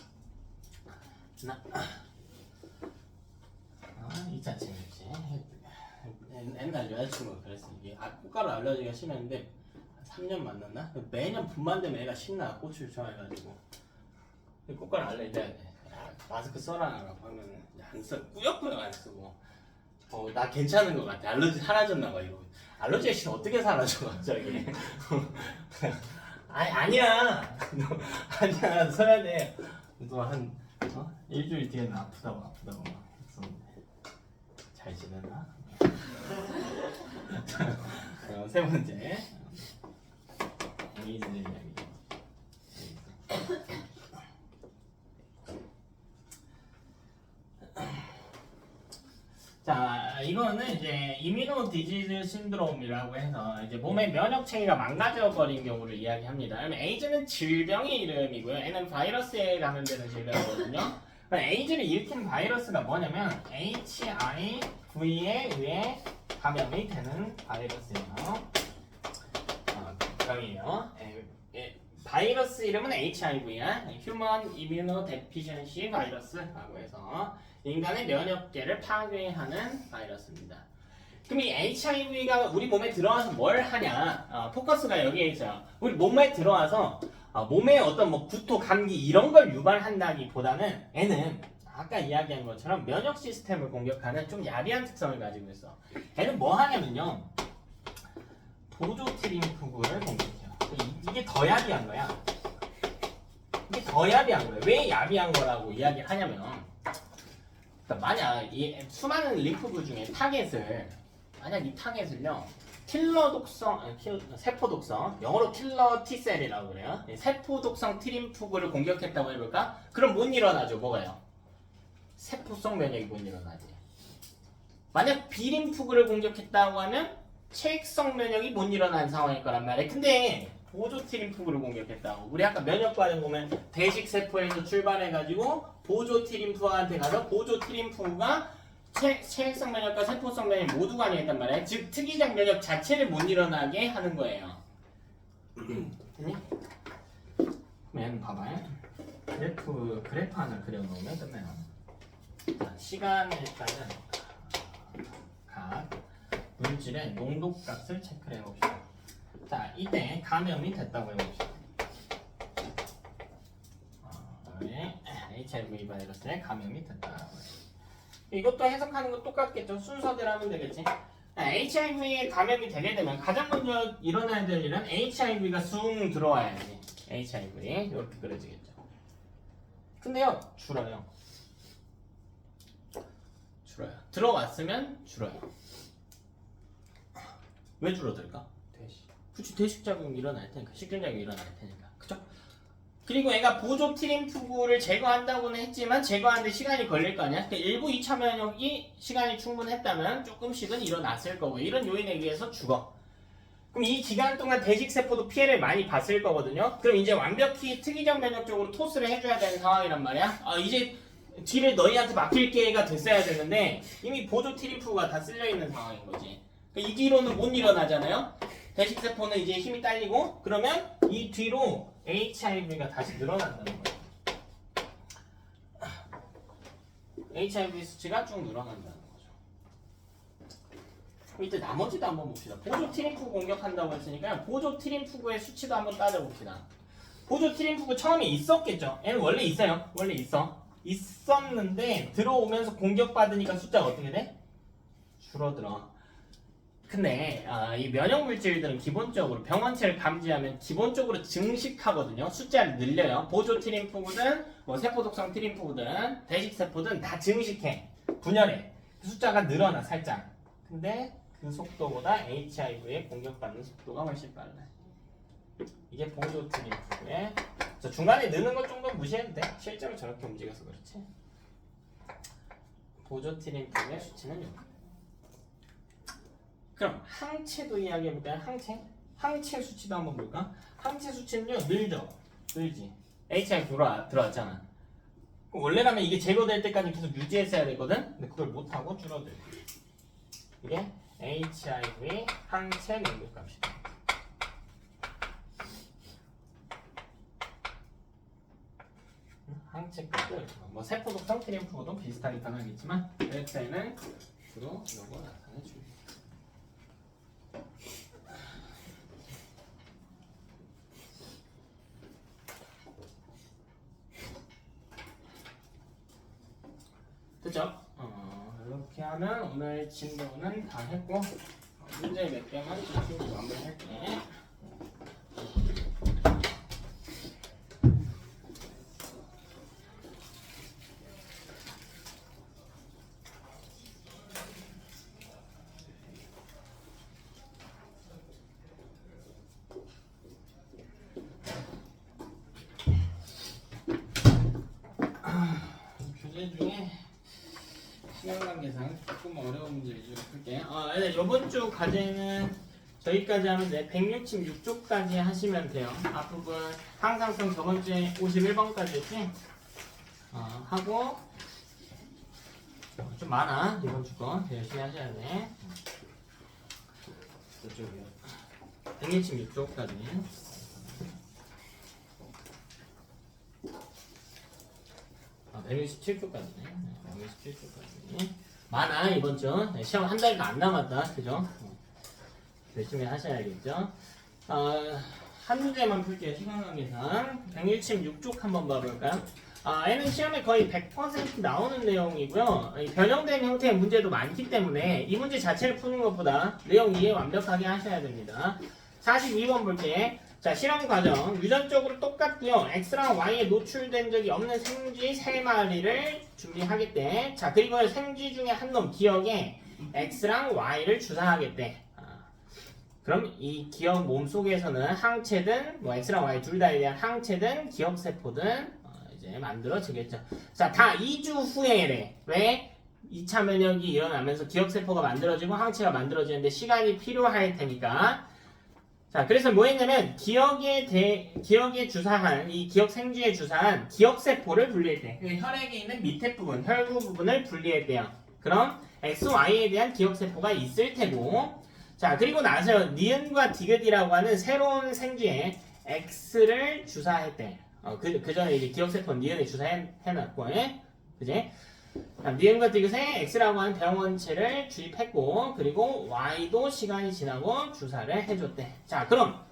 2차 침입시. 옛날 여자친구가 그랬어. 이게 꽃가루 알러지가 심했는데 3년 만났나? 매년 봄만 되면 애가 신나. 꽃을 좋아해가지고. 꽃가루 알러지 마스크 써라 라고 하면은 안 써. 꾸역꾸역 안 쓰고. 나 괜찮은 것 같아. 알러지 사라졌나 봐 이거. 알러지가 지금 어떻게 사라져 갑자기? 아니야. 너, 아니야. 서야 돼. 너한 일주일 뒤에는 아프다고 막 했었는데 잘 지내나? 세 번째 에이즈 이야기. 자, 이거는 이제 이뮤노 디지즈 신드롬이라고 해서 이제 몸의 면역 체계가 망가져 버린 경우를 이야기합니다. 그러면 에이즈는 질병의 이름이고요. N은 바이러스에 감염되는 질병이거든요. 에이즈를 일으키는 바이러스가 뭐냐면 HIV에 의해 감염이 되는 바이러스예요. 병이에요. 바이러스 이름은 HIV야. Human Immunodeficiency Virus라고 해서 인간의 면역계를 파괴하는 바이러스입니다. 그럼 이 HIV가 우리 몸에 들어와서 뭘 하냐? 포커스가 여기에 있어요. 우리 몸에 들어와서 몸에 어떤 뭐 구토, 감기 이런 걸 유발한다기보다는 얘는 아까 이야기한 것처럼 면역 시스템을 공격하는 좀 야비한 특성을 가지고 있어. 얘는 뭐 하냐면요. 보조트림프구를 공격해요. 이게 더 야비한 거야. 이게 더 야비한 거예요. 왜 야비한 거라고 이야기를 하냐면 그러니까 만약 이 수많은 림프구 중에 만약 이 타겟을요 킬러 독성, 세포 독성, 영어로 킬러 T셀이라고 그래요. 세포 독성 트림프구를 공격했다고 해볼까? 그럼 못 일어나죠. 뭐가요? 세포성 면역이 못 일어나지. 만약 B림프구를 공격했다고 하면 체액성 면역이 못 일어나는 상황일 거란 말이에요. 근데 보조 T림프구를 공격했다고. 우리 아까 면역과정 보면 대식 세포에서 출발해가지고 보조 T림프한테 가서 보조 T림프가 체액성 면역과 세포성 면역 모두 관여했단 말이에요. 즉 특이적 면역 자체를 못 일어나게 하는 거예요. 됐니? 그러면 봐봐요. 그래프 하나 그려놓으면 끝나요. 자, 시간을 일단은 각 물질의 농도값을 체크를 해봅시다. 자, 이때 감염이 됐다고 해봅시다. HIV 바이러스에 감염이 됐다고 해요. 이것도 해석하는 건 똑같겠죠. 순서대로 하면 되겠지. HIV에 감염이 되게 되면 가장 먼저 일어나야 될 일은 HIV가 숭 들어와야지. HIV 이렇게 그려지겠죠. 근데요, 줄어요. 들어왔으면 줄어요. 왜 줄어들까? 그치, 대식작용이 일어날 테니까, 식균작용이 일어날 테니까, 그죠? 그리고 애가 보조 트림프구를 제거한다고는 했지만 제거하는데 시간이 걸릴 거 아니야? 그러니까 일부 2차 면역이 시간이 충분했다면 조금씩은 일어났을 거고 이런 요인에 의해서 죽어. 그럼 이 기간 동안 대식세포도 피해를 많이 봤을 거거든요. 그럼 이제 완벽히 특이적 면역적으로 토스를 해줘야 되는 상황이란 말이야. 이제 뒤를 너희한테 맡길 기회가 됐어야 되는데 이미 보조 트림프가 다 쓸려있는 상황인 거지. 그러니까 이 뒤로는 못 일어나잖아요. 대식세포는 이제 힘이 딸리고 그러면 이 뒤로 HIV가 다시 늘어난다는 거예요. HIV 수치가 쭉 늘어난다는 거죠. 이때 나머지도 한번 봅시다. 보조 트림프구 공격한다고 했으니까 보조 트림프구의 수치도 한번 따져봅시다. 보조 트림프구 처음에 있었겠죠. 얘는 원래 있어요. 원래 있었는데 들어오면서 공격받으니까 숫자가 어떻게 돼? 줄어들어. 근데 이 면역 물질들은 기본적으로 병원체를 감지하면 기본적으로 증식하거든요. 숫자를 늘려요. 보조 트림프구든 뭐 세포독성 트림프구든 대식세포든 다 증식해. 분열해. 숫자가 늘어나 살짝. 근데 그 속도보다 HIV에 공격받는 속도가 훨씬 빨라요. 이게 보조 트림프구의 중간에 느는 것 정도 무시해도 돼. 실제로 저렇게 움직여서 그렇지. 보조 트림프구의 수치는 이렇게. 그럼 항체도 이야기해볼까요? 항체 수치도 한번 볼까? 항체 수치는요 늘지. HIV 들어왔잖아. 원래라면 이게 제거될 때까지 계속 유지했어야 되거든. 근데 그걸 못하고 줄어들고. 이게 HIV 항체 농도값이다. 항체값을 뭐 세포독성 트림프구도 비슷하게 변하겠지만 엑셀은 주로 이거 나타내줍니다. 됐죠? 이렇게 이렇게 하면 오늘 진도는 다 했고 문제 몇 개만 지금 마무리할게. 교재 중에 시간관 계산 조금 어려운 문제 위주로 풀게요. 이번 주 과제는 저기까지 하면 돼. 166쪽까지 하시면 돼요. 앞부분 항상성 저번 주에 51번까지 했지? 하고 좀 많아 이번 주 거. 열심히 하셔야 돼. 저쪽이요. 166쪽까지. 167쪽까지네. 167쪽까지. 많아 이번 주. 시험 한 달도 안 남았다. 그죠? 열심히 하셔야겠죠. 한 문제만 풀게요. 시간관 계산. 166쪽 한번 봐볼까요? 얘는 시험에 거의 100% 나오는 내용이고요. 변형된 형태의 문제도 많기 때문에 이 문제 자체를 푸는 것보다 내용 이해 완벽하게 하셔야 됩니다. 42번 볼게. 자, 실험 과정. 유전적으로 똑같고요. X랑 Y에 노출된 적이 없는 생쥐 3마리를 준비하겠대. 자, 그리고 생쥐 중에 한 놈 기억에 X랑 Y를 주사하겠대. 그럼 이 기억 몸속에서는 항체든 뭐 X랑 Y 둘 다에 대한 항체든 기억세포든 이제 만들어지겠죠. 자, 다 2주 후에래. 왜? 2차 면역이 일어나면서 기억세포가 만들어지고 항체가 만들어지는데 시간이 필요할 테니까. 자, 그래서 뭐 했냐면 기억에 주사한 이 기억 생쥐에 주사한 기억세포를 분리했대. 혈액에 있는 밑에 부분, 혈구 부분을 분리했대요. 그럼 X, Y에 대한 기억세포가 있을 테고, 자, 그리고 나서 니은과 디귿이라고 하는 새로운 생쥐에 X를 주사했대. 그 전에 이제 기억세포 니은에 주사해놨고, 그지? 니은과 디귿에 X라고 하는 병원체를 주입했고, 그리고 Y도 시간이 지나고 주사를 해줬대. 자, 그럼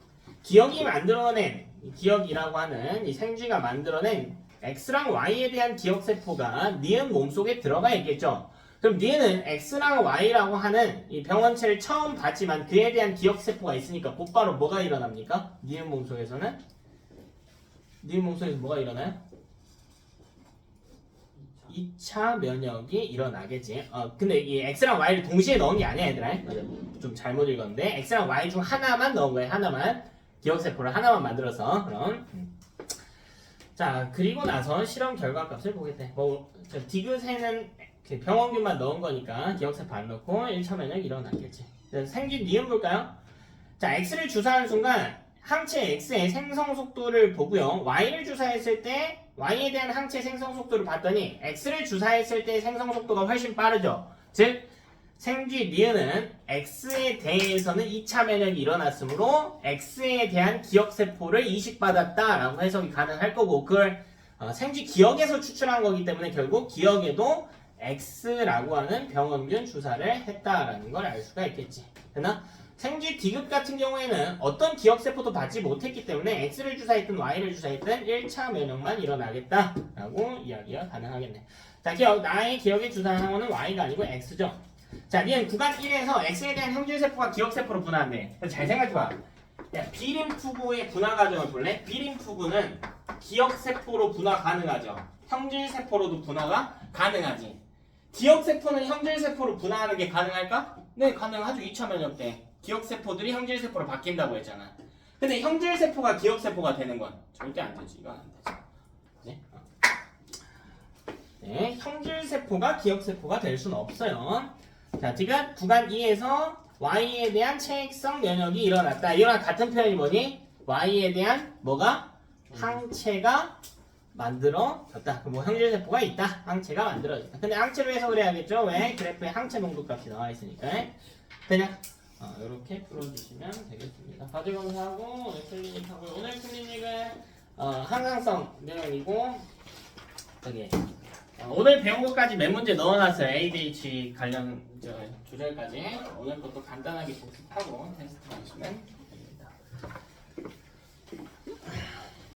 기억이 만들어낸 기억이라고 하는 이 생쥐가 만들어낸 X랑 Y에 대한 기억세포가 니은 몸속에 들어가 있겠죠. 그럼 니은은 X랑 Y라고 하는 이 병원체를 처음 봤지만 그에 대한 기억세포가 있으니까 곧바로 뭐가 일어납니까? 니은 몸속에서는? 니은 몸속에서 뭐가 일어나요? 2차 면역이 일어나겠지. 근데 이 X랑 Y를 동시에 넣은 게 아니야, 얘들아. 좀 잘못 읽었는데 X랑 Y 중 하나만 넣은 거예요. 하나만. 기억세포를 하나만 만들어서. 그럼 자, 그리고 나서 실험 결과값을 보겠대. 디귿에는 병원균만 넣은 거니까 기억세포 안 넣고 1차 면역이 일어났겠지. 생긴 니은 볼까요? 자, X를 주사하는 순간 항체 X의 생성 속도를 보고요. Y를 주사했을 때 Y에 대한 항체 생성 속도를 봤더니 X를 주사했을 때 생성 속도가 훨씬 빠르죠. 즉 생쥐 니은은 X에 대해서는 2차 면역이 일어났으므로 X에 대한 기억세포를 이식받았다라고 해석이 가능할 거고, 그걸 생쥐 기억에서 추출한 거기 때문에 결국 기억에도 X라고 하는 병원균 주사를 했다라는 걸 알 수가 있겠지. 됐나? 생쥐 디귿 같은 경우에는 어떤 기억세포도 받지 못했기 때문에 X를 주사했든 Y를 주사했든 1차 면역만 일어나겠다라고 이야기가 가능하겠네. 자, 나의 기억에 주사한 거는 Y가 아니고 X죠. 자, 니은 구간 1에서 X에 대한 형질세포가 기억세포로 분화한대. 잘 생각해봐. 야, 비림투구의 분화 과정을 볼래? 비림투구는 기억세포로 분화 가능하죠. 형질세포로도 분화가 가능하지. 기억세포는 형질세포로 분화하는 게 가능할까? 네, 가능하죠. 2차 면역 때. 기억세포들이 형질세포로 바뀐다고 했잖아. 근데 형질세포가 기억세포가 되는 건 절대 안 되지. 이건 안 되지. 네? 네, 형질세포가 기억세포가 될 수는 없어요. 자, 지금 구간 2에서 Y에 대한 체액성 면역이 일어났다. 이거랑 같은 표현이 뭐니? Y에 대한 뭐가? 항체가 만들어졌다. 뭐 형질세포가 있다. 항체가 만들어졌다. 근데 항체로 해석을 해야겠죠? 왜? 그래프에 항체 농도값이 나와 있으니까. 되냐? 이렇게 풀어주시면 되겠습니다. 과제검사하고 오늘 클리닉하고, 오늘 클리닉은 항상성 면역이고, 저기 오늘 배운 것까지 몇 문제 넣어놨어요. ADH 관련 조절까지. 오늘 것도 간단하게 복습하고 테스트 하시면 됩니다.